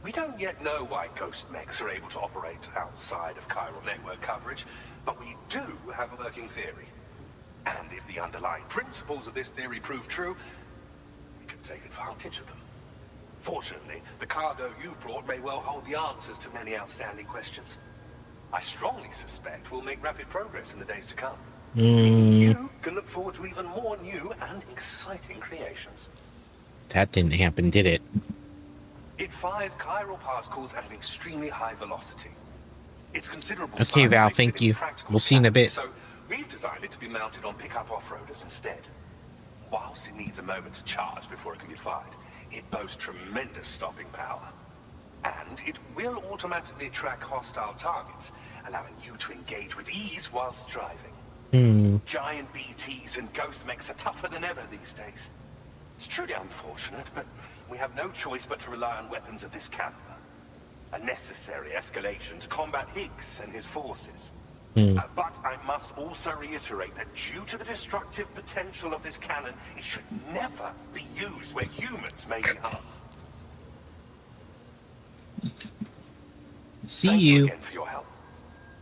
We don't yet know why ghost mechs are able to operate outside of chiral network coverage, but we do have a working theory. And if the underlying principles of this theory prove true, we can take advantage of them. Fortunately, the cargo you've brought may well hold the answers to many outstanding questions. I strongly suspect we'll make rapid progress in the days to come. You can look forward to even more new and exciting creations. That didn't happen, did it? It fires chiral particles at an extremely high velocity. It's considerable. Okay, Val, thank you. We'll see you in a bit. So we've designed it to be mounted on pickup off-roaders instead. Whilst it needs a moment to charge before it can be fired, it boasts tremendous stopping power. And it will automatically track hostile targets, allowing you to engage with ease whilst driving. Giant BTs and ghost mechs are tougher than ever these days. It's truly unfortunate, but we have no choice but to rely on weapons of this caliber. A necessary escalation to combat Higgs and his forces. But I must also reiterate that due to the destructive potential of this cannon, it should never be used where humans may be harmed. See Thank you. again for your help.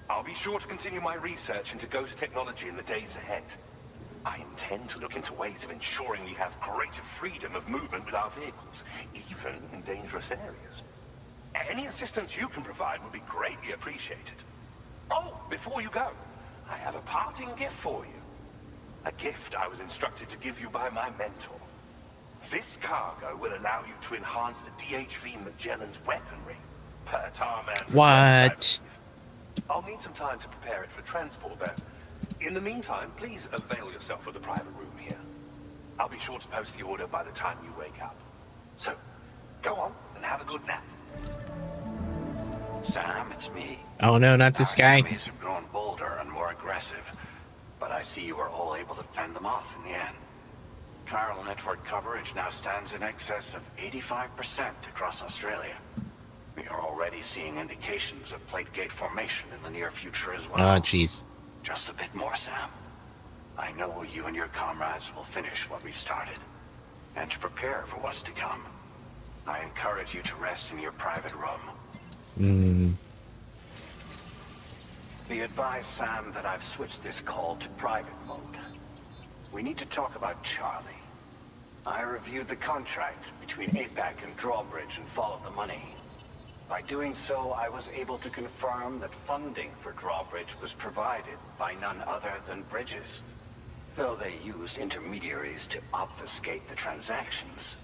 I'll be sure to continue my research into ghost technology in the days ahead. I intend to look into ways of ensuring we have greater freedom of movement with our vehicles, even in dangerous areas. Any assistance you can provide would be greatly appreciated. Oh, before you go, I have a parting gift for you. A gift I was instructed to give you by my mentor. This cargo will allow you to enhance the DHV Magellan's weaponry. Per Tarman's What? I'll need some time to prepare it for transport, but in the meantime, please avail yourself of the private room here. I'll be sure to post the order by the time you wake up. So, go on and have a good nap. Sam, it's me. Oh no, not this Our guy. enemies have grown bolder and more aggressive, but I see you were all able to fend them off in the end. Chiral network coverage now stands in excess of 85% across Australia. We are already seeing indications of plate gate formation in the near future as well. Oh, jeez. Just a bit more, Sam. I know you and your comrades will finish what we've started. And to prepare for what's to come, I encourage you to rest in your private room. Be advised, Sam, that I've switched this call to private mode. We need to talk about Charlie. I reviewed the contract between APAC and Drawbridge and followed the money. By doing so, I was able to confirm that funding for Drawbridge was provided by none other than Bridges. Though they used intermediaries to obfuscate the transactions,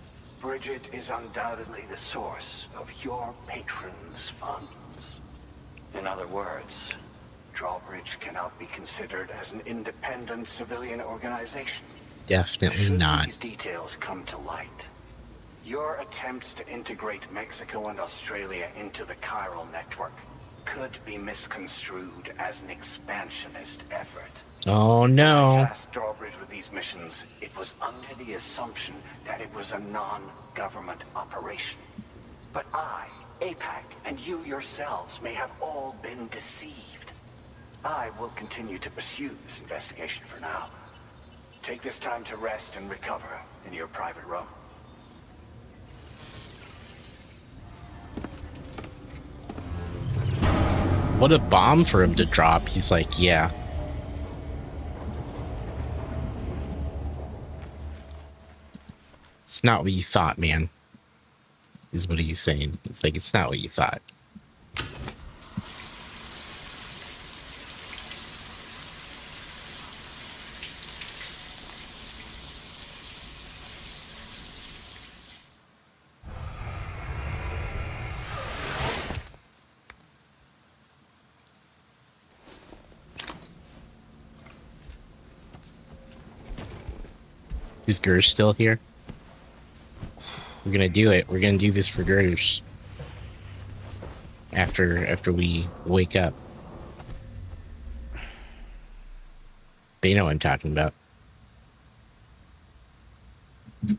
Bridget is undoubtedly the source of your patron's funds. In other words, Drawbridge cannot be considered as an independent civilian organization. Definitely Should not. these details come to light, your attempts to integrate Mexico and Australia into the chiral network could be misconstrued as an expansionist effort. Oh When I no. tasked Drawbridge with these missions, it was under the assumption that it was a non-government operation. But I, APAC, and you yourselves may have all been deceived. I will continue to pursue this investigation for now. Take this time to rest and recover in your private room. What a bomb for him to drop. He's like, yeah. It's not what you thought, man. Is what he's saying. It's like, it's not what you thought. Is Gersh still here? We're gonna do it. We're gonna do this for Gersh. After we wake up. They know what I'm talking about.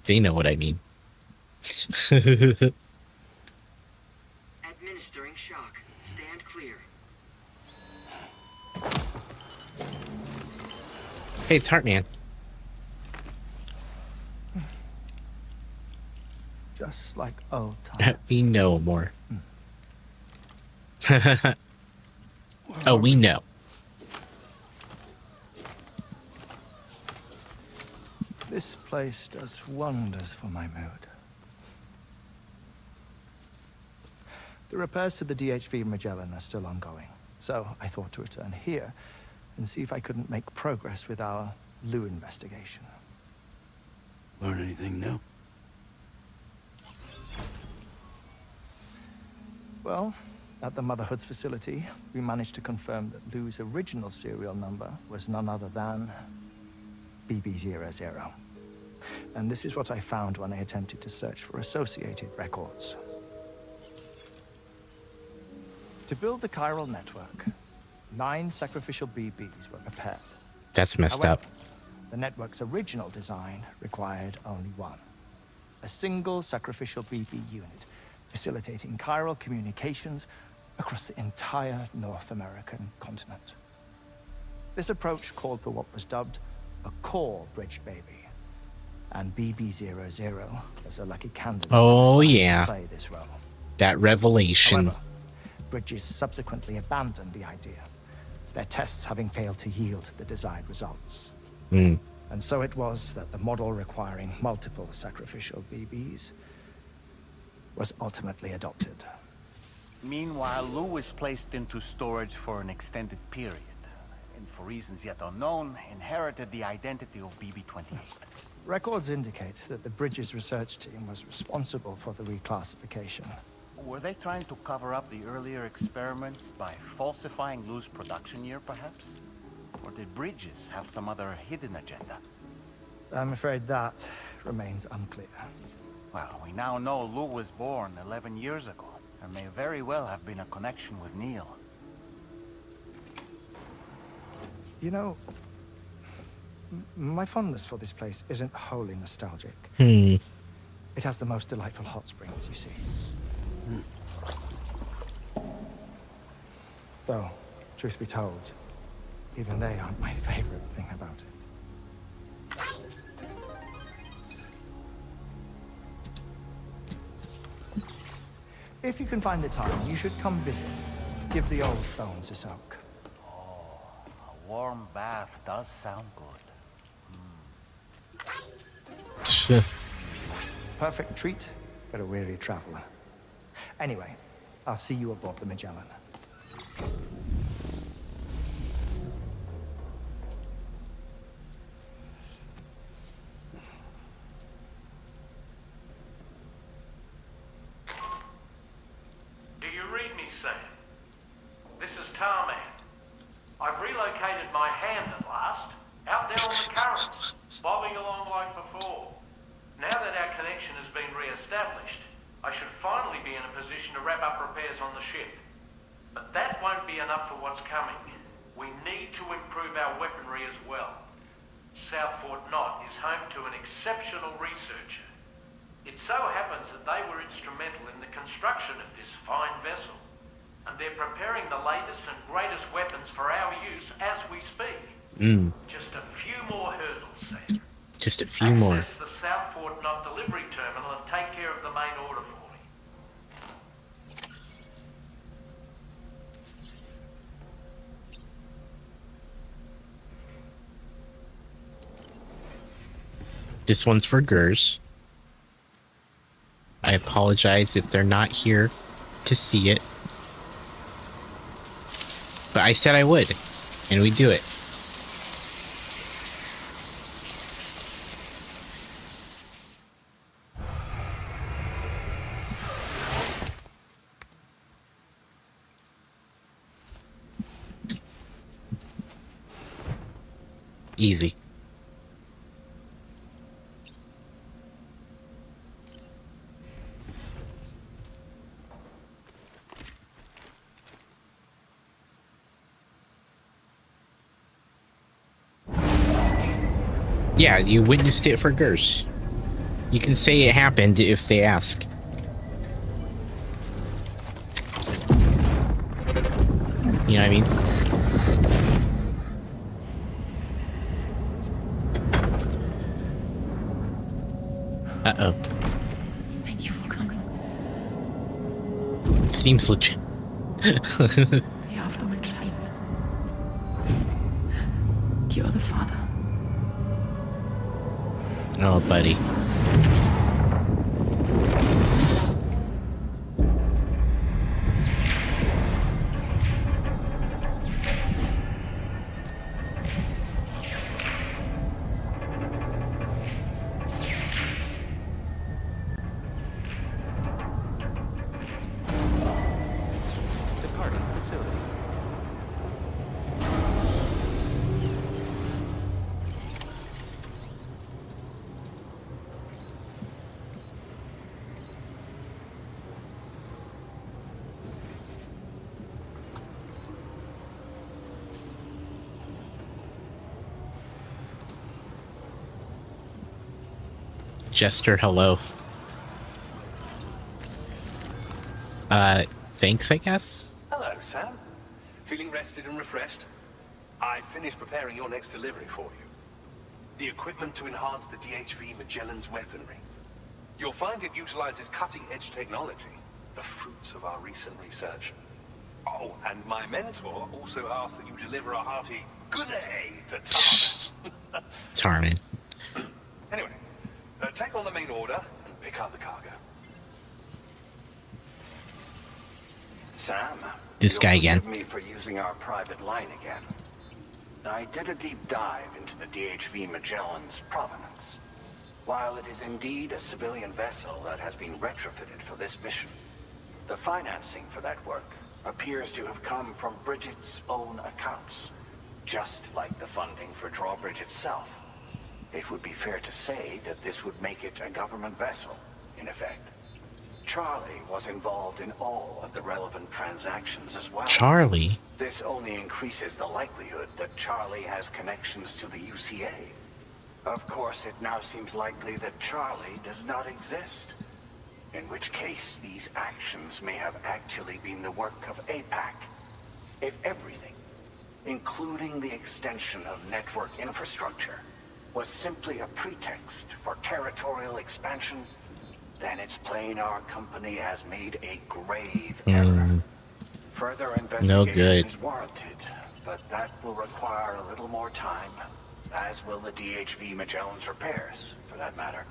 They know what I mean. Administering shock. Stand clear. Hey, it's Heartman. Just like old times. We know more. Oh, we know. This place does wonders for my mood. The repairs to the DHV Magellan are still ongoing, so I thought to return here and see if I couldn't make progress with our Lou investigation. Learn anything new? Well, at the Motherhood's facility, we managed to confirm that Lou's original serial number was none other than BB00. And this is what I found when I attempted to search for associated records. To build the chiral network, 9 sacrificial BBs were prepared. That's messed However, up. the network's original design required only one. A single sacrificial BB unit, facilitating chiral communications across the entire North American continent. This approach called for what was dubbed a core bridge baby, and BB00 was a lucky candidate Oh, assigned to yeah. play this role. That revelation. However, Bridges subsequently abandoned the idea, their tests having failed to yield the desired results. Mm. And so it was that the model requiring multiple sacrificial BBs was ultimately adopted. Meanwhile, Lou was placed into storage for an extended period, and for reasons yet unknown, inherited the identity of BB-28. Records indicate that the Bridges research team was responsible for the reclassification. Were they trying to cover up the earlier experiments by falsifying Lou's production year, perhaps? Or did Bridges have some other hidden agenda? I'm afraid that remains unclear. Well, we now know Lou was born 11 years ago. There may very well have been a connection with Neil. You know, my fondness for this place isn't wholly nostalgic. Hmm. It has the most delightful hot springs, you see. Though, truth be told, even they aren't my favorite thing about it. If you can find the time, you should come visit. Give the old bones a soak. Oh, a warm bath does sound good. Perfect treat for a weary traveler. Anyway, I'll see you aboard the Magellan. Do you read me, Sam? This is Tarman. I've relocated my hand at last, out there on the currents, bobbing along like before. Now that our connection has been re-established, I should finally be in a position to wrap up repairs on the ship. But that won't be enough for what's coming. We need to improve our weaponry as well. South Fort Knott is home to an exceptional researcher. It so happens that they were instrumental in the construction of this fine vessel, and they're preparing the latest and greatest weapons for our use as we speak. Just a few more hurdles, Sam. Just a few more. Access the South Fort Knott delivery terminal and take care of the main order for me. This one's for Gers. I apologize if they're not here to see it. But I said I would, and we do it. Easy. Yeah, you witnessed it for Gers. You can say it happened if they ask. You know what I mean? Uh-oh. Thank you for coming. Seems legit. They after my child. You are the father. Oh, buddy. Departing facility. Jester, hello. Thanks, I guess? Hello, Sam. Feeling rested and refreshed? I finished preparing your next delivery for you. The equipment to enhance the DHV Magellan's weaponry. You'll find it utilizes cutting-edge technology, the fruits of our recent research. Oh, and my mentor also asked that you deliver a hearty good day to Tarman. Tarman. Anyway, take on the main order and pick up the cargo. Sam, This guy again. Forgive me for using our private line again. I did a deep dive into the DHV Magellan's provenance. While it is indeed a civilian vessel that has been retrofitted for this mission, the financing for that work appears to have come from Bridget's own accounts, just like the funding for Drawbridge itself. It would be fair to say that this would make it a government vessel, in effect. Charlie was involved in all of the relevant transactions as well. Charlie? This only increases the likelihood that Charlie has connections to the UCA. Of course, it now seems likely that Charlie does not exist. In which case, these actions may have actually been the work of APAC. If everything, including the extension of network infrastructure, was simply a pretext for territorial expansion, then it's plain our company has made a grave error. Further investigation is warranted, but that will require a little more time, as will the DHV Magellan's repairs, for that matter.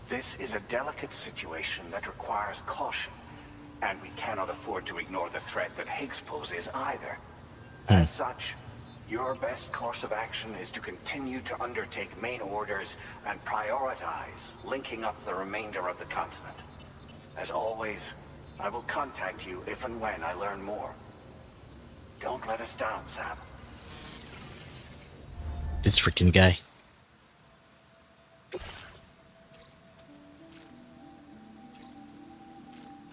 This is a delicate situation that requires caution, and we cannot afford to ignore the threat that Higgs poses either. As such, your best course of action is to continue to undertake main orders and prioritize linking up the remainder of the continent. As always, I will contact you if and when I learn more. Don't let us down, Sam. This freaking guy.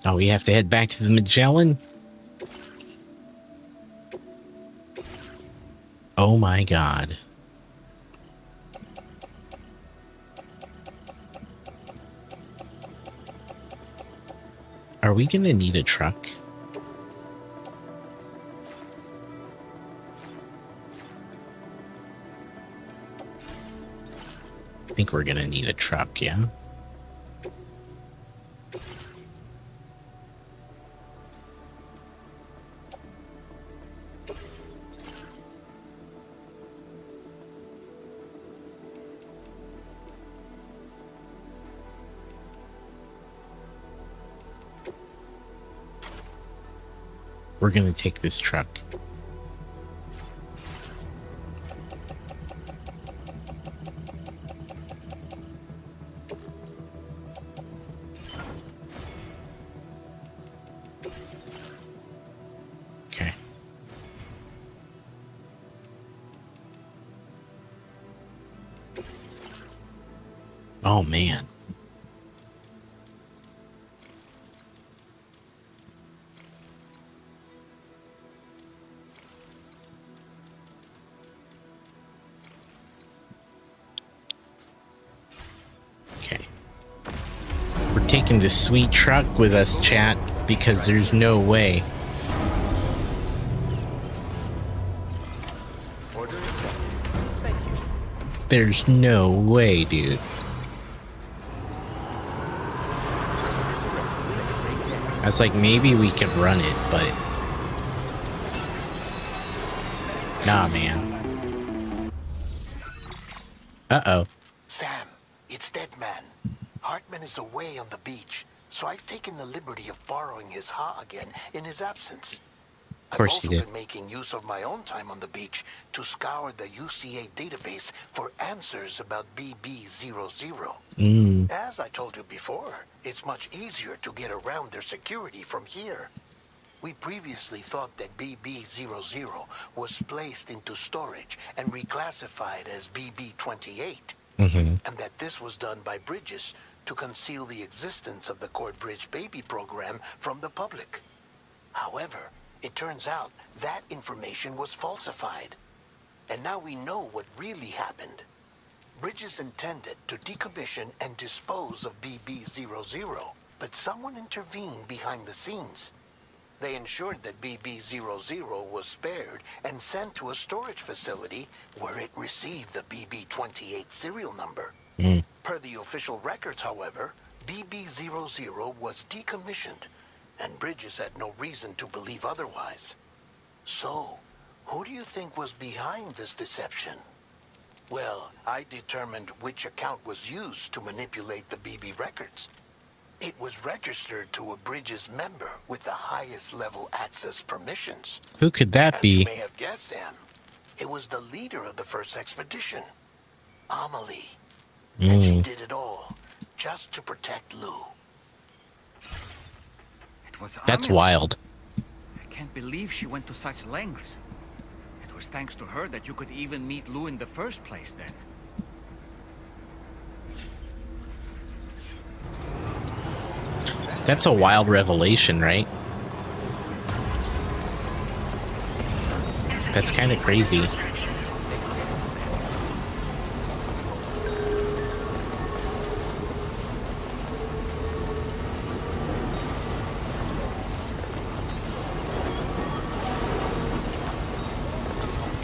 Oh, we have to head back to the Magellan? Oh my god. Are we gonna need a truck? I think we're gonna need a truck, yeah? We're gonna take this truck. Okay. Oh man. Taking this sweet truck with us, chat, because there's no way. There's no way, dude. I was like, maybe we could run it, but nah, man. Uh-oh. Sam, it's Deadman. Hartman is away on the beach, so I've taken the liberty of borrowing his Ha again in his absence. Of course I've also been making use of my own time on the beach to scour the UCA database for answers about BB00. As I told you before, it's much easier to get around their security from here. We previously thought that BB00 was placed into storage and reclassified as BB28, and that this was done by Bridges to conceal the existence of the Cord Bridge baby program from the public. However, it turns out that information was falsified. And now we know what really happened. Bridges intended to decommission and dispose of BB00, but someone intervened behind the scenes. They ensured that BB00 was spared and sent to a storage facility where it received the BB28 serial number. Per the official records, however, BB00 was decommissioned, and Bridges had no reason to believe otherwise. So, who do you think was behind this deception? Well, I determined which account was used to manipulate the BB records. It was registered to a Bridges member with the highest level access permissions. Who could that As be? you may have guessed, Sam, it was the leader of the first expedition, Amelie. And she did it all just to protect Lou. It was That's Amelie. wild. I can't believe she went to such lengths. It was thanks to her that you could even meet Lou in the first place then. That's a wild revelation, right? That's kind of crazy.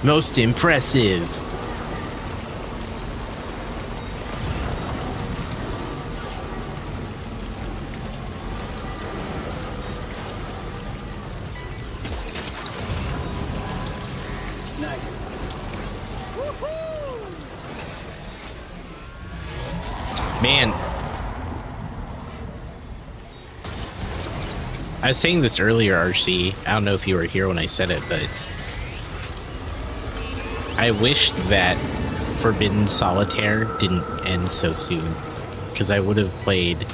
Most impressive. Man, I was saying this earlier, RC. I don't know if you were here when I said it, but I wish that Forbidden Solitaire didn't end so soon, because I would have played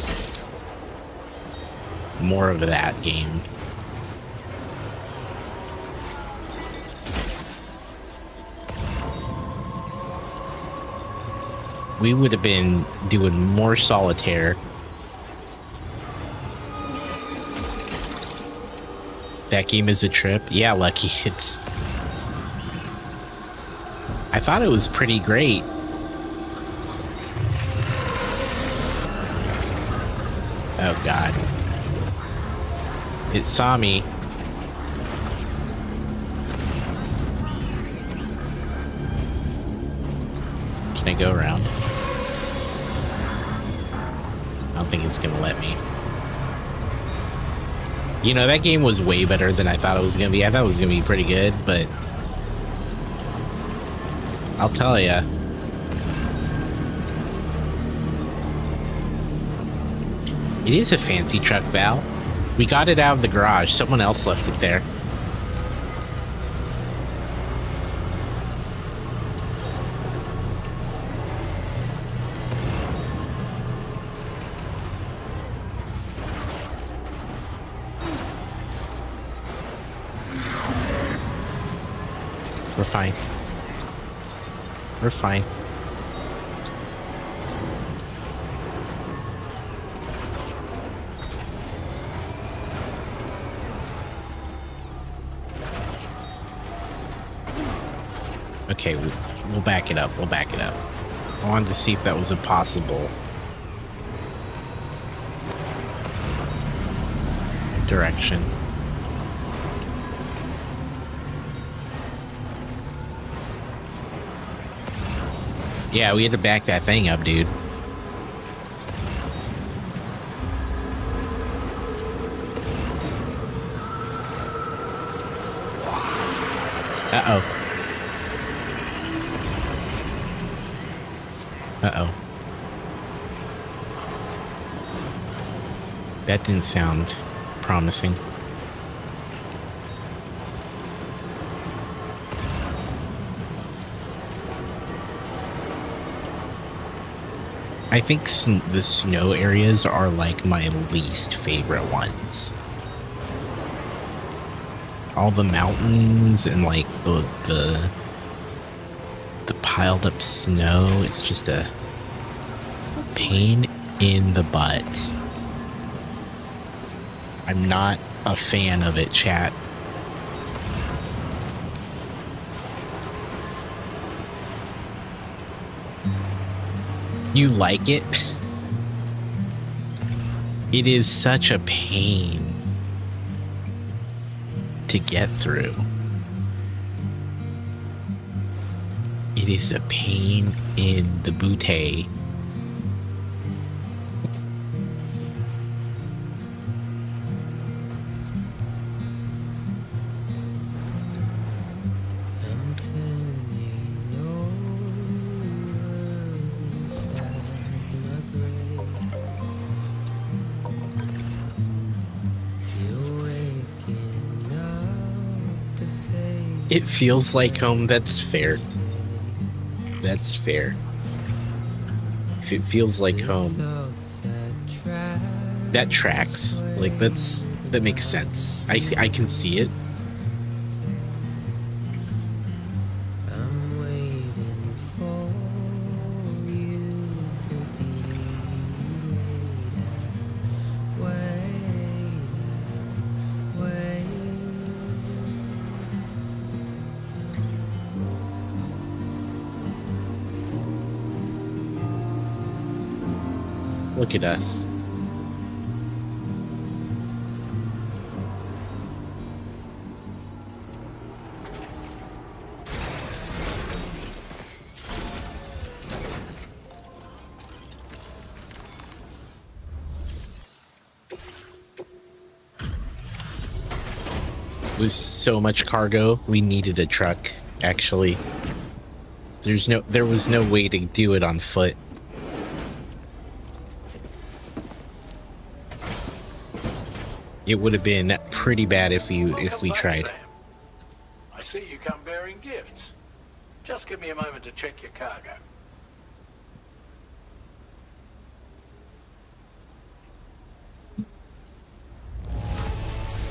more of that game. We would have been doing more Solitaire. That game is a trip. Yeah, Lucky. I thought it was pretty great. Oh God. It saw me. Can I go around? I don't think it's gonna let me. You know, that game was way better than I thought it was gonna be. I thought it was gonna be pretty good, but I'll tell ya. It is a fancy truck, Val. We got it out of the garage. Someone else left it there. We're fine. We're fine. Okay, we'll back it up. We'll back it up. I wanted to see if that was a possible direction. Yeah, we had to back that thing up, dude. Uh-oh. Uh-oh. That didn't sound promising. I think the snow areas are like my least favorite ones. All the mountains and like the piled up snow, it's just a pain in the butt. I'm not a fan of it, chat. You like it? It is such a pain to get through. It is a pain in the booty. It feels like home. That's fair. That's fair. If it feels like home, that tracks. Like that makes sense. I can see it. Look at us. It was so much cargo, we needed a truck, actually. There was no way to do it on foot. It would have been pretty bad if we tried. Sam. I see you come bearing gifts. Just give me a moment to check your cargo.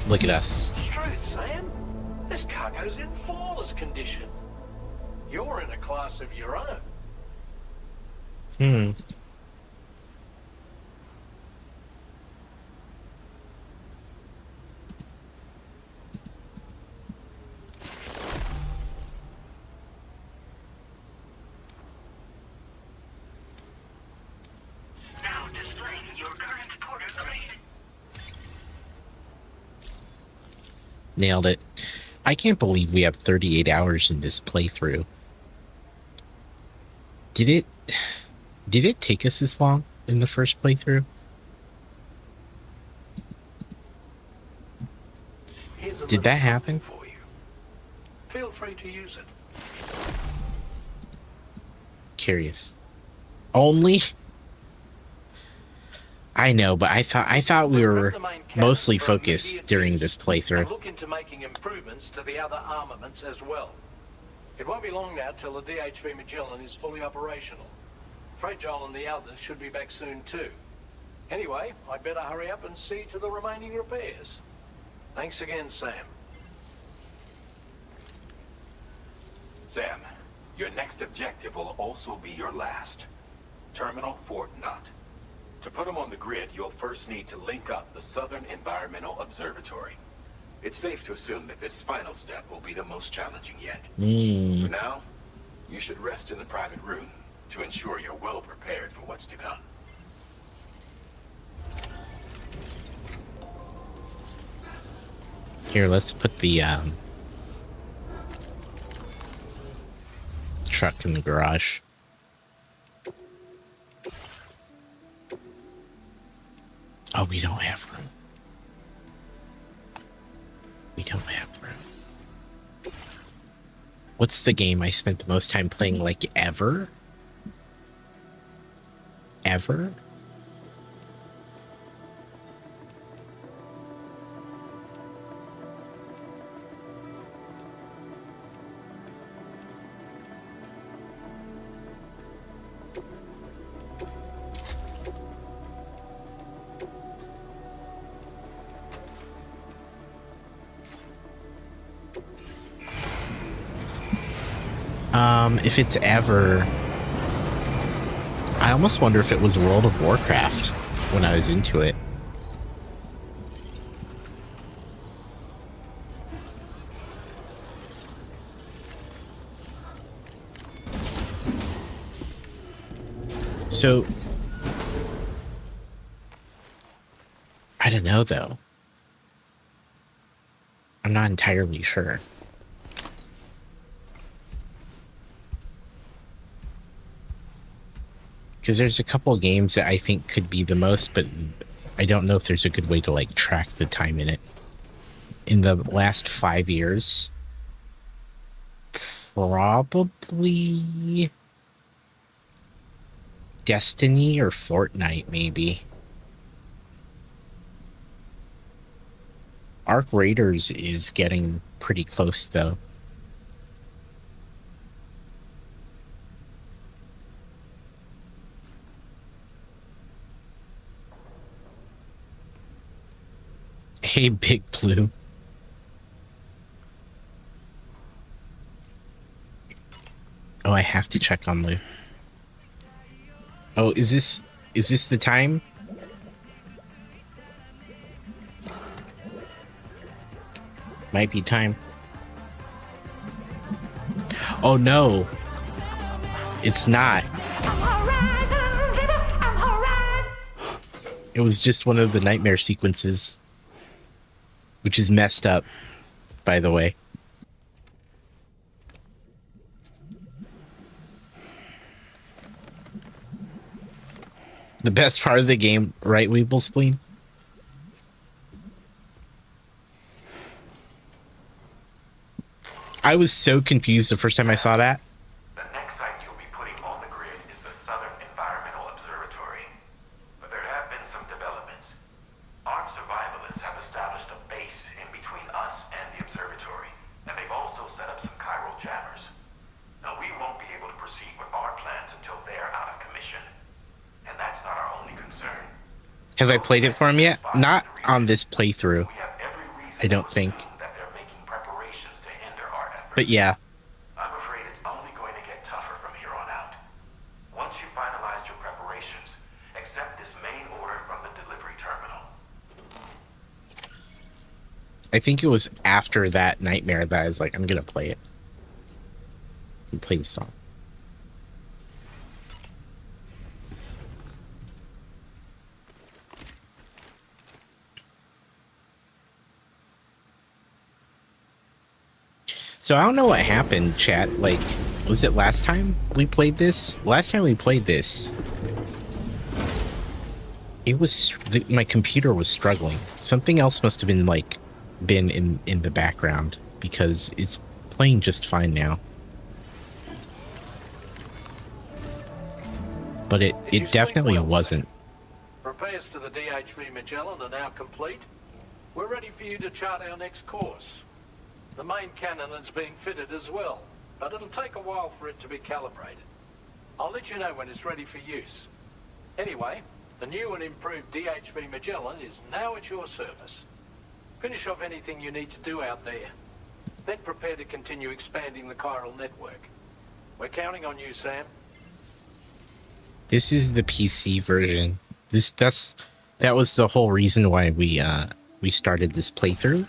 Look at us. Truth, Sam. This cargo's in flawless condition. You're in a class of your own. Now displaying your current porter grade. Nailed it. I can't believe we have 38 hours in this playthrough. Did it take us this long in the first playthrough? Did that happen? For you. Feel free to use it. Curious. Only? I know, but I thought we were mostly focused during this playthrough. And look into making improvements to the other armaments as well. It won't be long now till the DHV Magellan is fully operational. Fragile and the others should be back soon too. Anyway, I'd better hurry up and see to the remaining repairs. Thanks again, Sam. Sam, your next objective will also be your last. Terminal Fort Knott. To put them on the grid, you'll first need to link up the Southern Environmental Observatory. It's safe to assume that this final step will be the most challenging yet. For now, you should rest in the private room to ensure you're well prepared for what's to come. Here, let's put the truck in the garage. Oh, we don't have room. We don't have room. What's the game I spent the most time playing, like, ever? Ever? If it's ever, I almost wonder if it was World of Warcraft when I was into it. So, I don't know though. I'm not entirely sure. Because there's a couple of games that I think could be the most, but I don't know if there's a good way to like track the time in it. In the last 5 years, probably Destiny or Fortnite, maybe. Arc Raiders is getting pretty close though. Hey, Big Blue. Oh, I have to check on Lou. Oh, is this the time? Might be time. Oh no. It's not. It was just one of the nightmare sequences, which is messed up, by the way. The best part of the game, right, Weeble Spleen? I was so confused the first time I saw that. The next site you'll be putting on the grid is the Southern Environmental Observatory. But there have been some developments. Ark survivalists have established a base in between us and the observatory, and they've also set up some chiral jammers. Now, we won't be able to proceed with our plans until they're out of commission. And that's not our only concern. Have I played it for him yet? Not on this playthrough. I don't think. But yeah. I'm afraid it's only going to get tougher from here on out. Once you finalize your preparations, accept this main order from the delivery terminal. I think it was after that nightmare that I was like, I'm gonna play it. And play the song. So I don't know what happened, chat. Like, was it last time we played this? Last time we played this, it was my computer was struggling. Something else must have been been in the background, because it's playing just fine now. But it definitely wasn't. Repairs to the DHV Magellan are now complete. We're ready for you to chart our next course. The main cannon is being fitted as well, but it'll take a while for it to be calibrated. I'll let you know when it's ready for use. Anyway, the new and improved DHV Magellan is now at your service. Finish off anything you need to do out there. Then prepare to continue expanding the chiral network. We're counting on you, Sam. This is the PC version. That was the whole reason why we started this playthrough,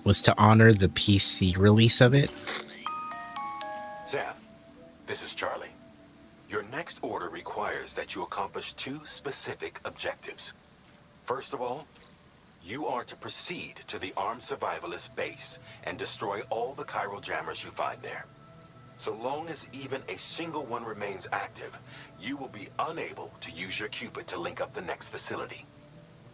was to honor the PC release of it. Sam, this is Charlie. Your next order requires that you accomplish two specific objectives. First of all, you are to proceed to the armed survivalist base and destroy all the chiral jammers you find there. So long as even a single one remains active, you will be unable to use your Cupid to link up the next facility.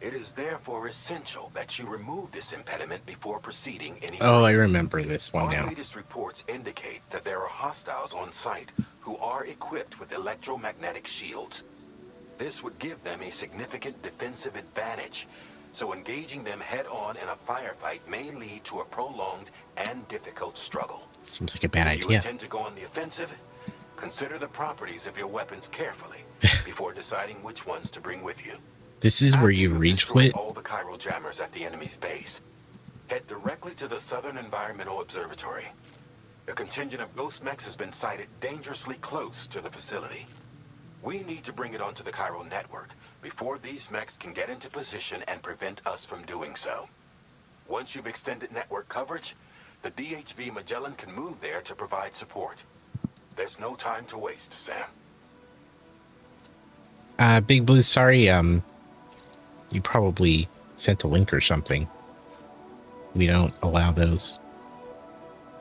It is therefore essential that you remove this impediment before proceeding any further. Oh, I remember this one now. Our latest reports indicate that there are hostiles on site who are equipped with electromagnetic shields. This would give them a significant defensive advantage, so engaging them head-on in a firefight may lead to a prolonged and difficult struggle. Seems like a bad If you idea. intend to go on the offensive, consider the properties of your weapons carefully before deciding which ones to bring with you. This is where you rage quit. All the chiral jammers at the enemy's base. Head directly to the Southern Environmental Observatory. A contingent of ghost mechs has been sighted dangerously close to the facility. We need to bring it onto the chiral network before these mechs can get into position and prevent us from doing so. Once you've extended network coverage, the DHV Magellan can move there to provide support. There's no time to waste, Sam. Big Blue, sorry, you probably sent a link or something. We don't allow those.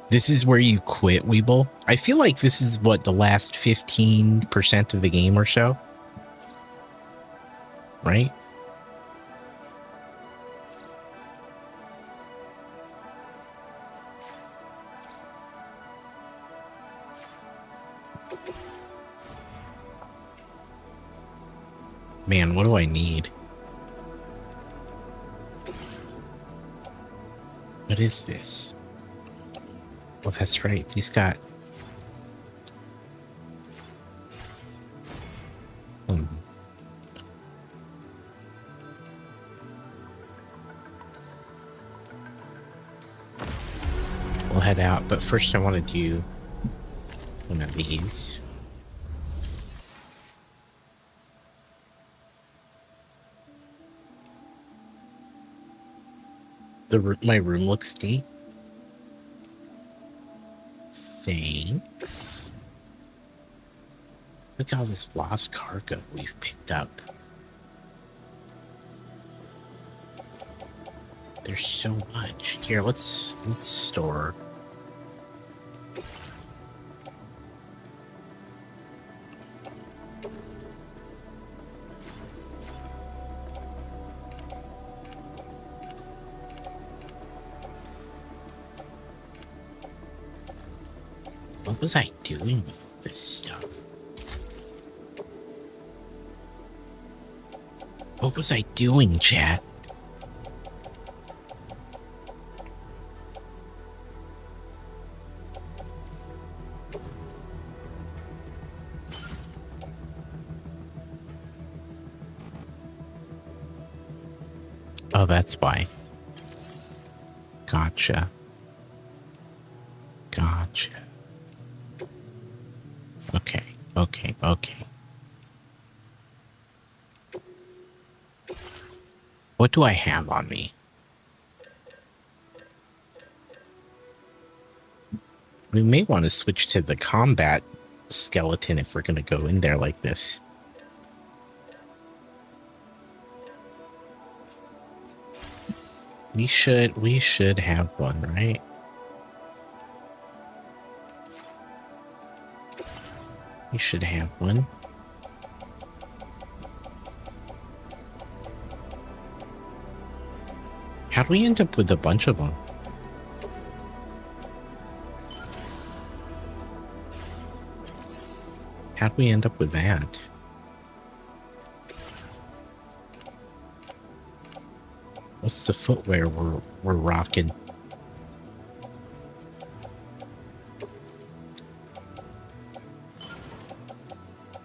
This is where you quit, Weeble. I feel like this is what, the last 15% of the game or so? Right? Man, what do I need? What is this? Well, that's right. He's got... head out, but first I want to do one of these. My room looks neat. Thanks. Look at all this lost cargo we've picked up. There's so much. Here, let's store. What was I doing with all this stuff? What was I doing, chat? Oh, that's why. Gotcha. Gotcha. Okay, okay, okay. What do I have on me? We may want to switch to the combat skeleton if we're going to go in there like this. We should have one, right? We should have one. How'd we end up with a bunch of them? How'd we end up with that? What's the footwear we're rocking?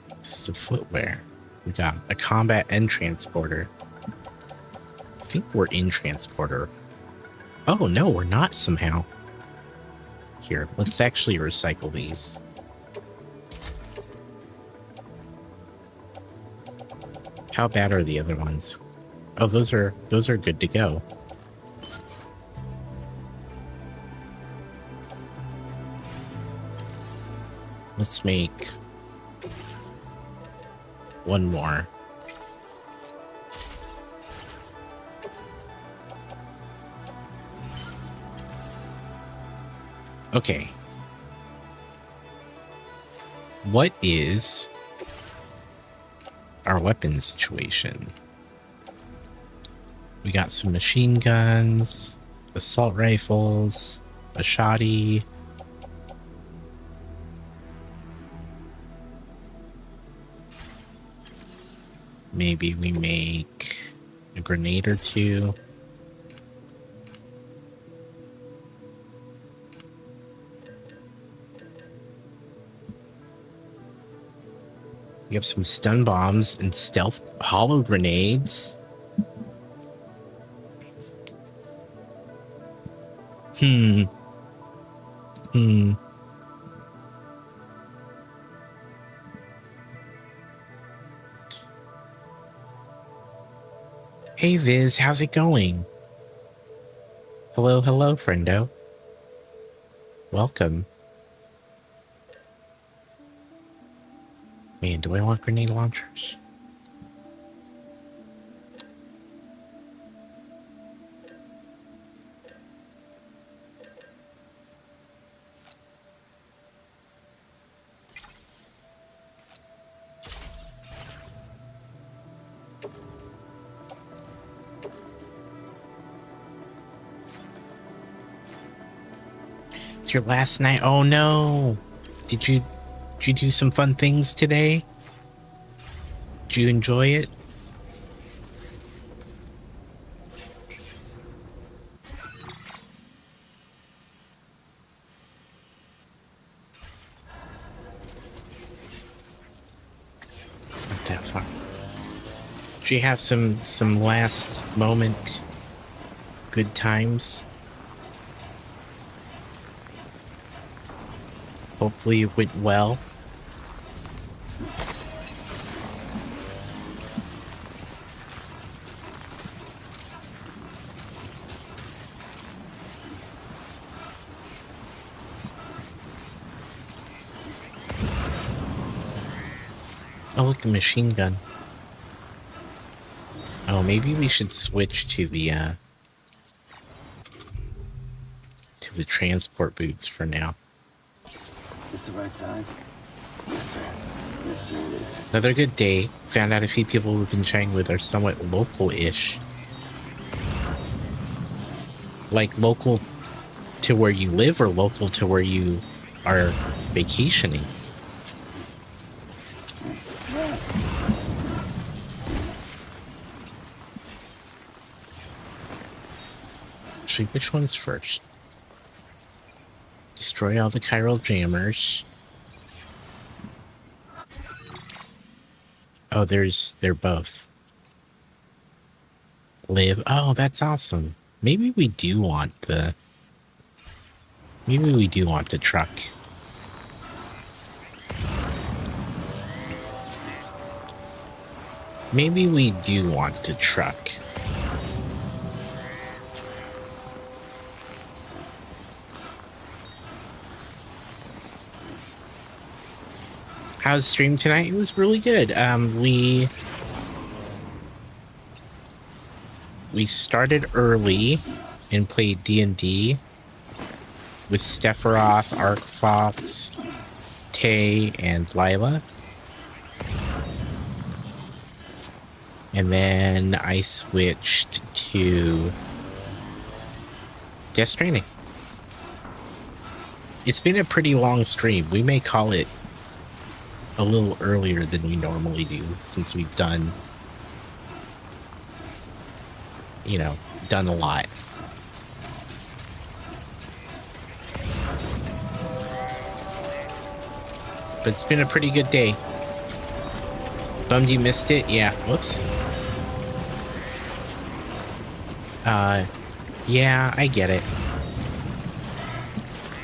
What's the footwear? We got a combat and transporter. I think we're in transporter. Oh no, we're not somehow. Here, let's actually recycle these. How bad are the other ones? Oh, those are good to go. Let's make one more. Okay. What is our weapon situation? We got some machine guns, assault rifles, a shoddy. Maybe we make a grenade or two. We have some stun bombs and stealth hollow grenades. Hey Viz, how's it going? Hello, hello, friendo. Welcome. Man, do I want grenade launchers? It's your last night. Oh no. Did you do some fun things today? Did you enjoy it? It's not that far. Did you have some last moment good times? Hopefully it went well. Oh, look, the machine gun. Oh, maybe we should switch to the transport boots for now. Is the right size? Yes, sir. Yes, sir, it is. Another good day. Found out a few people we've been chatting with are somewhat local-ish. Like local to where you live or local to where you are vacationing? Actually, which one's first? Destroy all the chiral jammers. Oh, they're both. Live. Oh, that's awesome. Maybe we do want the truck. Maybe we do want the truck. How's stream tonight? It was really good. We started early and played D&D with Sephiroth, Arc Fox, Tay, and Lila. And then I switched to Death Stranding. It's been a pretty long stream. We may call it a little earlier than we normally do, since we've done, done a lot. But it's been a pretty good day. Bummed you missed it? Yeah, whoops. Yeah, I get it.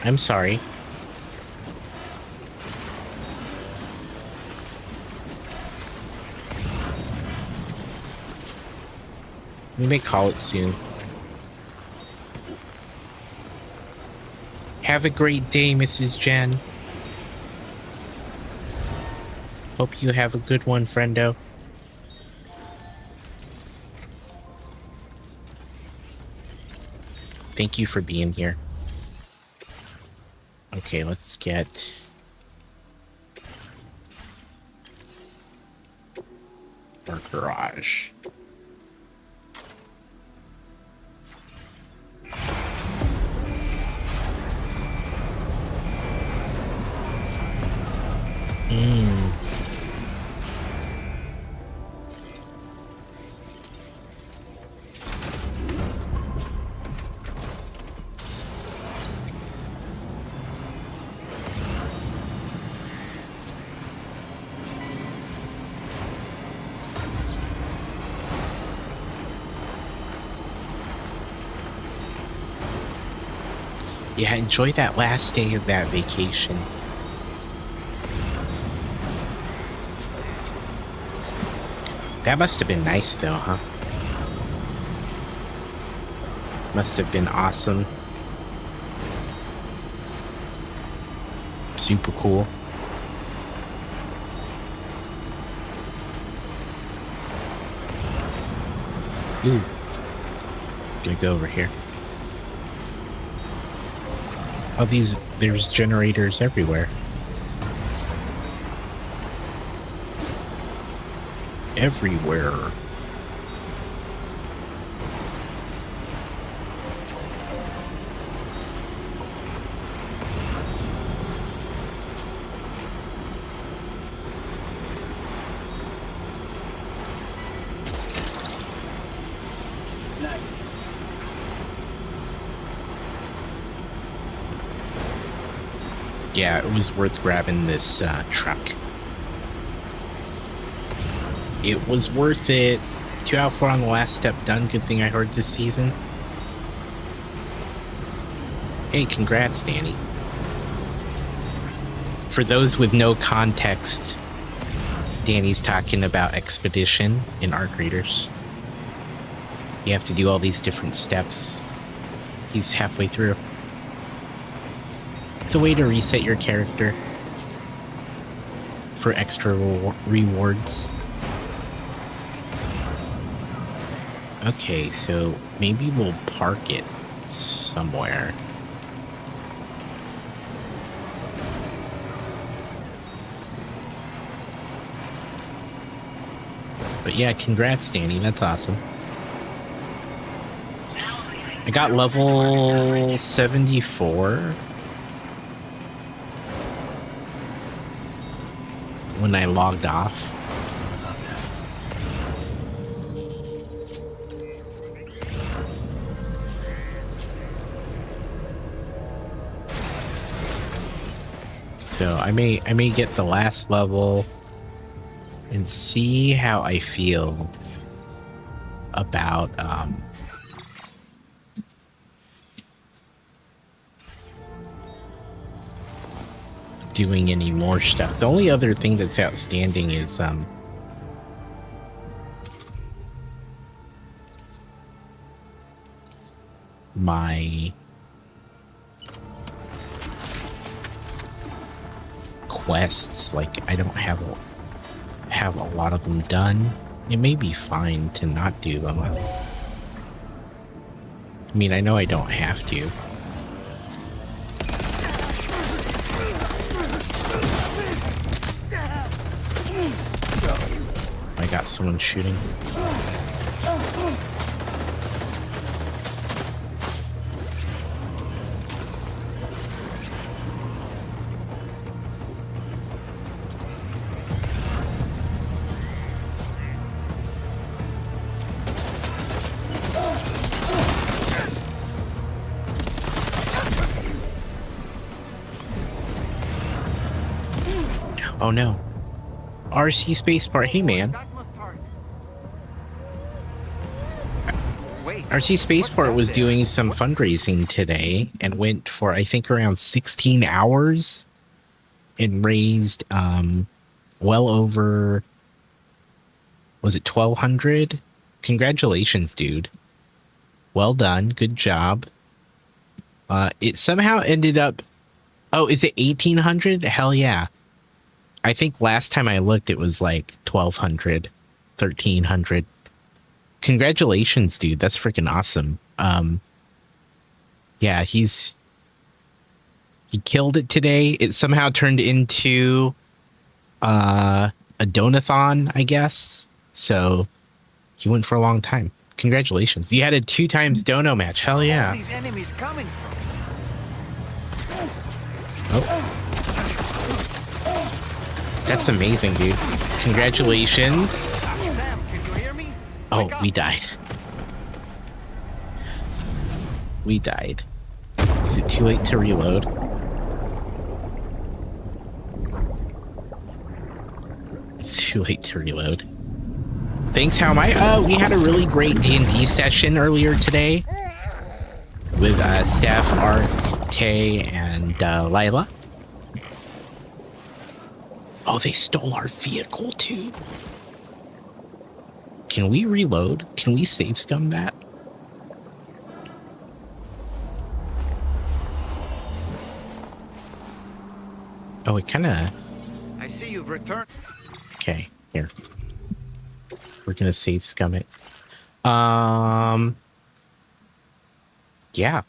I'm sorry. We may call it soon. Have a great day, Mrs. Jen. Hope you have a good one, friendo. Thank you for being here. Okay, let's get our garage. Yeah, enjoy that last day of that vacation. That must have been nice though, huh? Must have been awesome. Super cool. Ooh. Gonna go over here. Oh, there's generators everywhere. Everywhere. Yeah, it was worth grabbing this truck. It was worth it. 2 out of 4 on the last step done. Good thing I heard this season. Hey, congrats, Danny. For those with no context, Danny's talking about Expedition in Arc Readers. You have to do all these different steps. He's halfway through. It's a way to reset your character for extra rewards. Okay, so maybe we'll park it somewhere. But yeah, congrats, Danny. That's awesome. I got level 74 when I logged off. So I may get the last level and see how I feel about doing any more stuff. The only other thing that's outstanding is my quests. Like, I don't have a lot of them done. It may be fine to not do them. I mean, I know I don't have to. I got someone shooting. Oh no. RC Spaceport, hey man. RC Spaceport was doing some fundraising today and went for, I think, around 16 hours and raised well over, was it 1,200? Congratulations, dude. Well done. Good job. It somehow ended up, oh, is it 1,800? Hell yeah. I think last time I looked, it was like 1,200, 1,300. Congratulations, dude. That's freaking awesome. Yeah, he killed it today. It somehow turned into a donathon, I guess. So he went for a long time. Congratulations. You had a 2 times dono match. Hell yeah. These enemies coming from. Oh. That's amazing, dude. Congratulations. Sam, can you hear me? Oh, we died. We died. Is it too late to reload? It's too late to reload. Thanks, how am I? We had a really great D&D session earlier today with Steph, Art, Tay, and Lila. Oh, they stole our vehicle too. Can we reload? Can we save scum that? Oh, it kind of... I see you've returned. Okay, here. We're gonna save scum it. Yeah.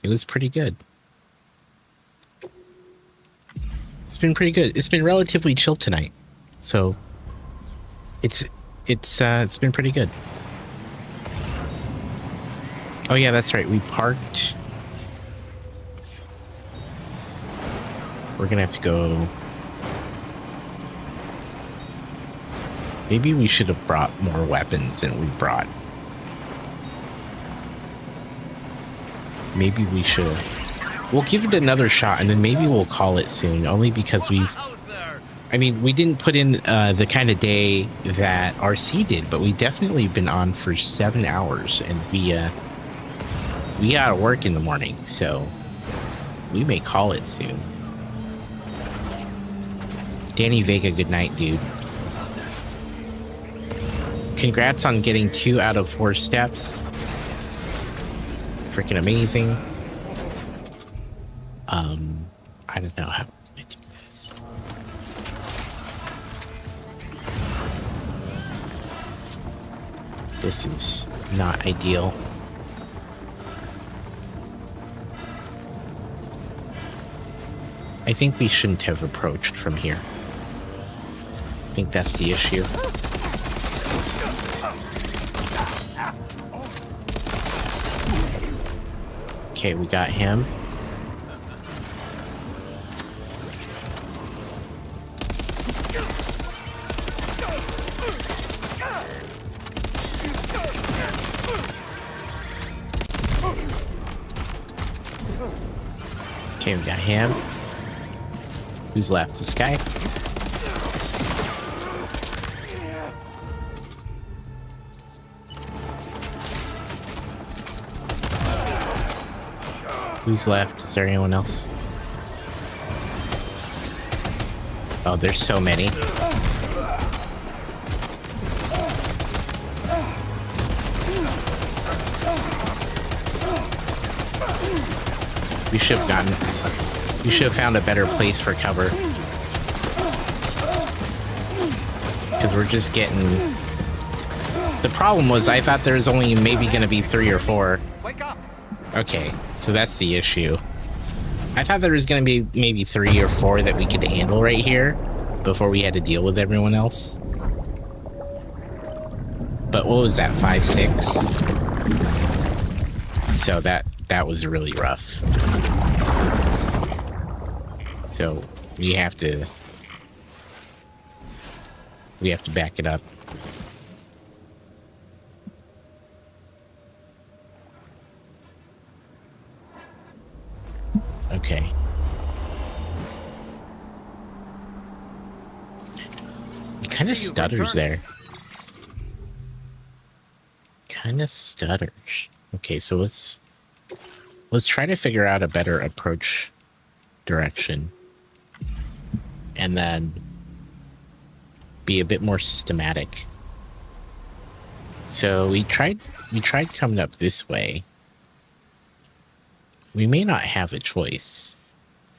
It was pretty good. It's been pretty good. It's been relatively chill tonight, so it's been pretty good. Oh yeah, that's right. We parked. We're gonna have to go. Maybe we should have brought more weapons than we brought. Maybe we should. We'll give it another shot, and then maybe we'll call it soon, only because I mean, we didn't put in the kind of day that RC did, but we definitely been on for 7 hours, and we gotta work in the morning, so we may call it soon. Danny Vega, good night, dude. Congrats on getting 2 out of 4 steps. Freaking amazing. I don't know how I'm gonna do this. This is not ideal. I think we shouldn't have approached from here. I think that's the issue. Okay, we got him. Okay, we got him. Who's left? This guy? Who's left? Is there anyone else? Oh, there's so many. We should have gotten... We should have found a better place for cover. Because we're just getting... The problem was I thought there was only maybe going to be 3 or 4. Wake up! Okay, so that's the issue. I thought there was going to be maybe 3 or 4 that we could handle right here before we had to deal with everyone else. But what was that, 5, 6? So that was really rough. So we have to back it up. Okay. It kind of stutters there. Kind of stutters. Okay, so let's try to figure out a better approach direction. And then be a bit more systematic. So we tried coming up this way. We may not have a choice,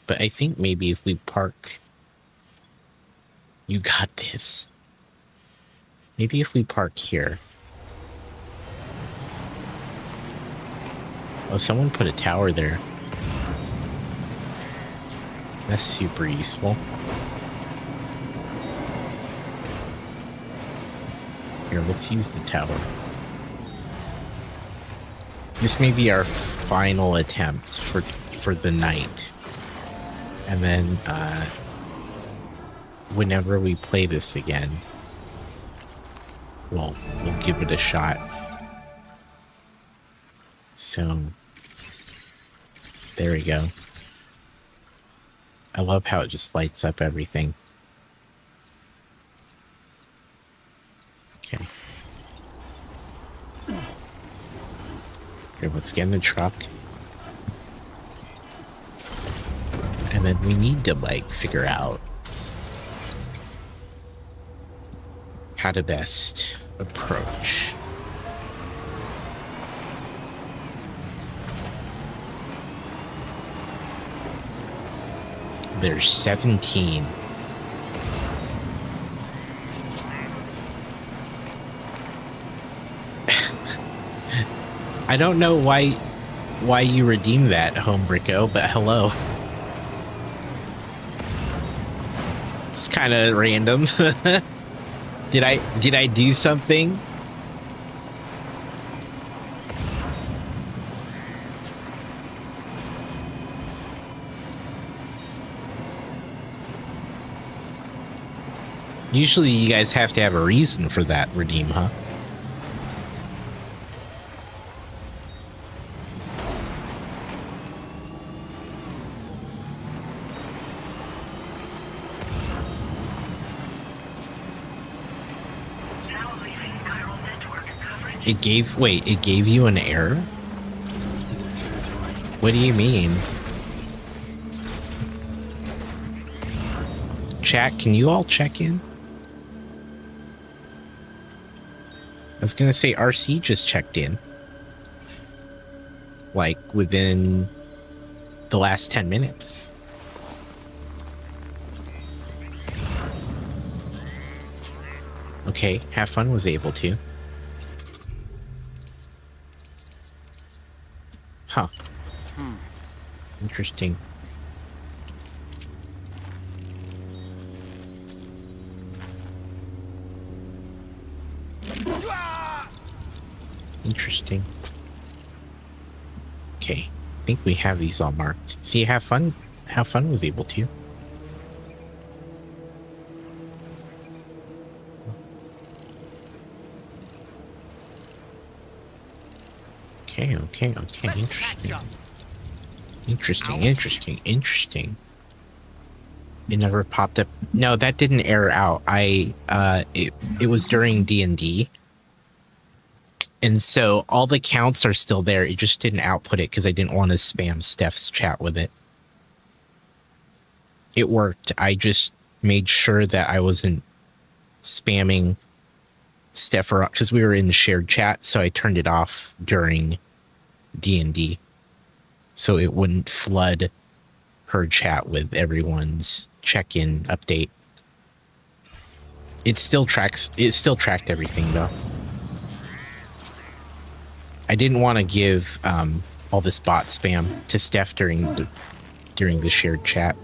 but I think maybe if we park... You got this. Maybe if we park here. Oh, someone put a tower there. That's super useful. Here, let's use the tower. This may be our final attempt for the night. And then, whenever we play this again, we'll give it a shot. So, there we go. I love how it just lights up everything. Okay. Okay, let's get in the truck. And then we need to, like, figure out how to best approach. There's 17. I don't know why you redeemed that, Homebricko, but hello. It's kind of random. Did I do something? Usually you guys have to have a reason for that redeem, huh? It gave you an error? What do you mean? Chat, can you all check in? I was gonna say RC just checked in. Like within the last 10 minutes. Okay, Have Fun was able to. Huh. Interesting. Interesting. Okay, I think we have these all marked. See, Have Fun was able to. Okay. Interesting. It never popped up. No, that didn't error out. It was during D&D. And so all the counts are still there. It just didn't output it because I didn't want to spam Steph's chat with it. It worked. I just made sure that I wasn't spamming Steph because we were in the shared chat. So I turned it off during D&D so it wouldn't flood her chat with everyone's check-in update. It still tracked everything though. I didn't want to give all this bot spam to Steph during the shared chat.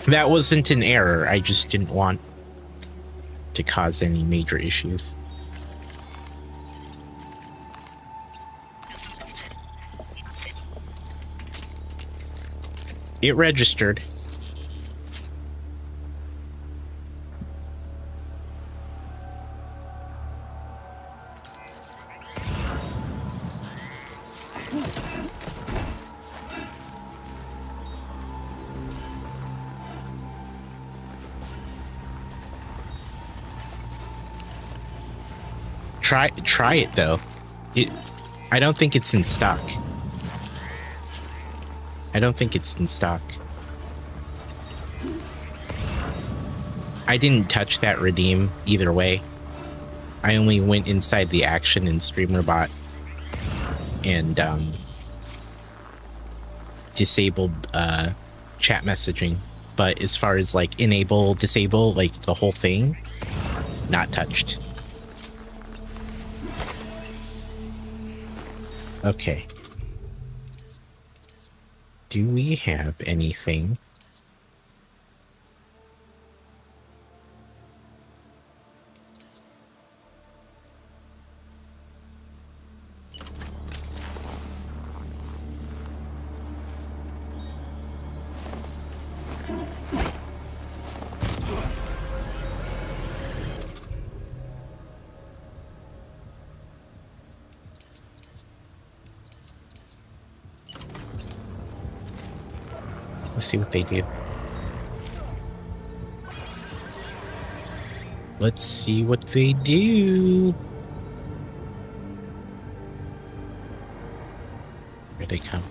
That wasn't an error. I just didn't want to cause any major issues. It registered. Try it though. I don't think it's in stock. I didn't touch that redeem either way. I only went inside the action in StreamerBot and disabled chat messaging. But as far as like enable, disable, like the whole thing, not touched. Okay. Do we have anything? Let's see what they do. Let's see what they do. Here they come.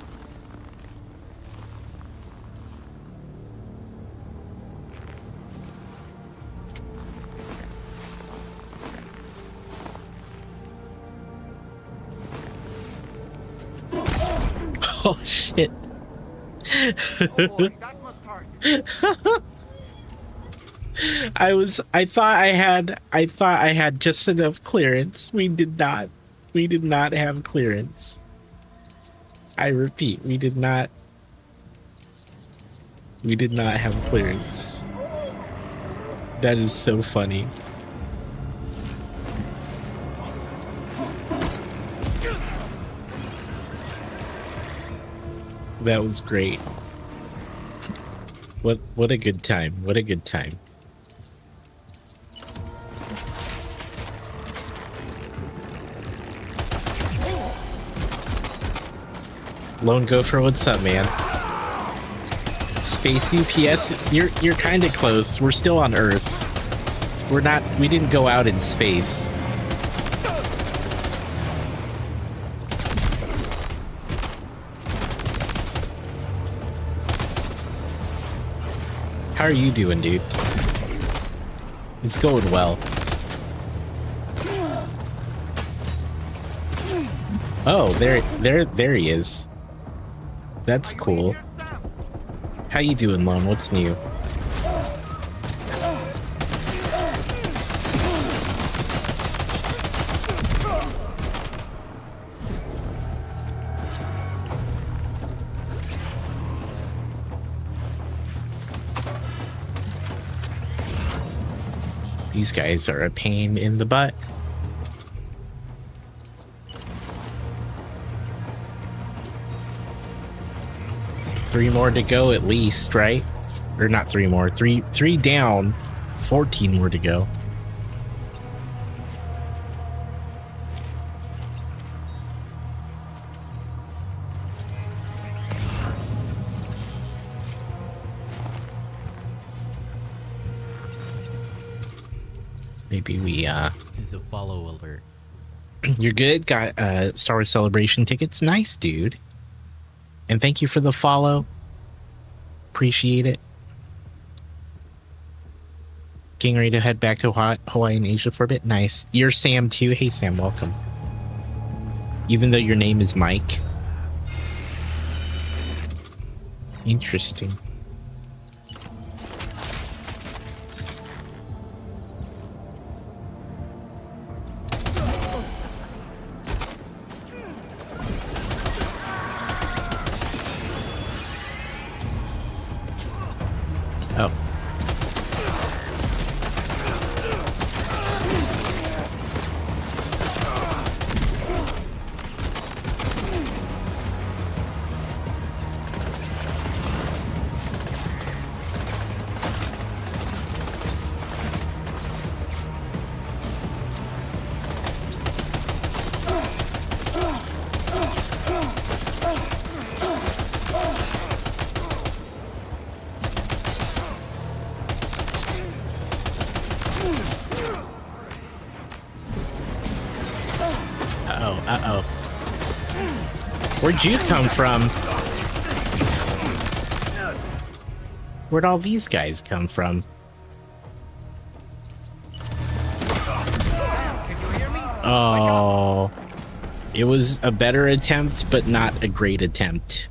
Oh shit. Oh boy, that must hurt. I thought I had just enough clearance. We did not have clearance. I repeat, we did not have clearance. That is so funny. That was great. What a good time. What a good time. Lone Gopher, what's up, man? Space UPS, you're kind of close. We're still on Earth. We didn't go out in space. How are you doing, dude? It's going well. Oh, there he is. That's cool. How you doing, Lone? What's new? These guys are a pain in the butt. Three more to go at least, right? Or not three more. Three down. 14 more to go. Maybe we This is a follow alert. You're good. Got Star Wars Celebration tickets. Nice, dude. And thank you for the follow. Appreciate it. Getting ready to head back to Hawaii and Asia for a bit. Nice. You're Sam too. Hey Sam, welcome. Even though your name is Mike. Interesting. Oh. Uh-oh. Where'd you come from? Where'd all these guys come from? Oh, it was a better attempt, but not a great attempt.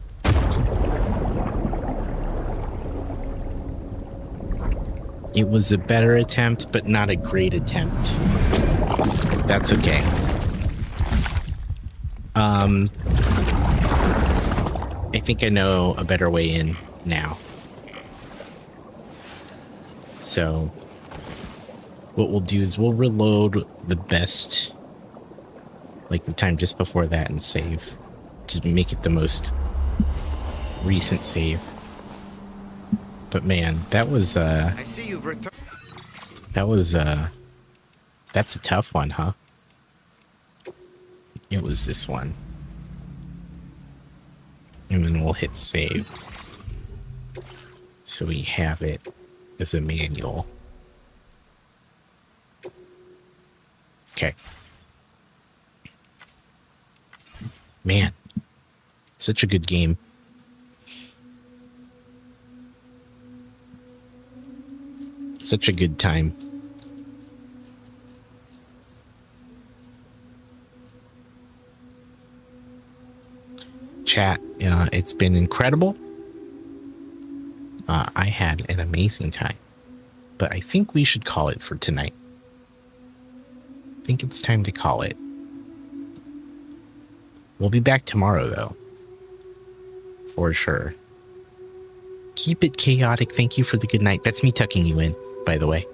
It was a better attempt, but not a great attempt. That's okay. I think I know a better way in now. So what we'll do is we'll reload the best, like the time just before that, and save to make it the most recent save. But man, that was I see you've returned. That's a tough one, huh? It was this one. And then we'll hit save. So we have it as a manual. Okay. Man, such a good game. Such a good time. Chat, it's been incredible. I had an amazing time, but I think we should call it for tonight. I think it's time to call it. We'll be back tomorrow, though. For sure. Keep it chaotic. Thank you for the good night. That's me tucking you in, by the way.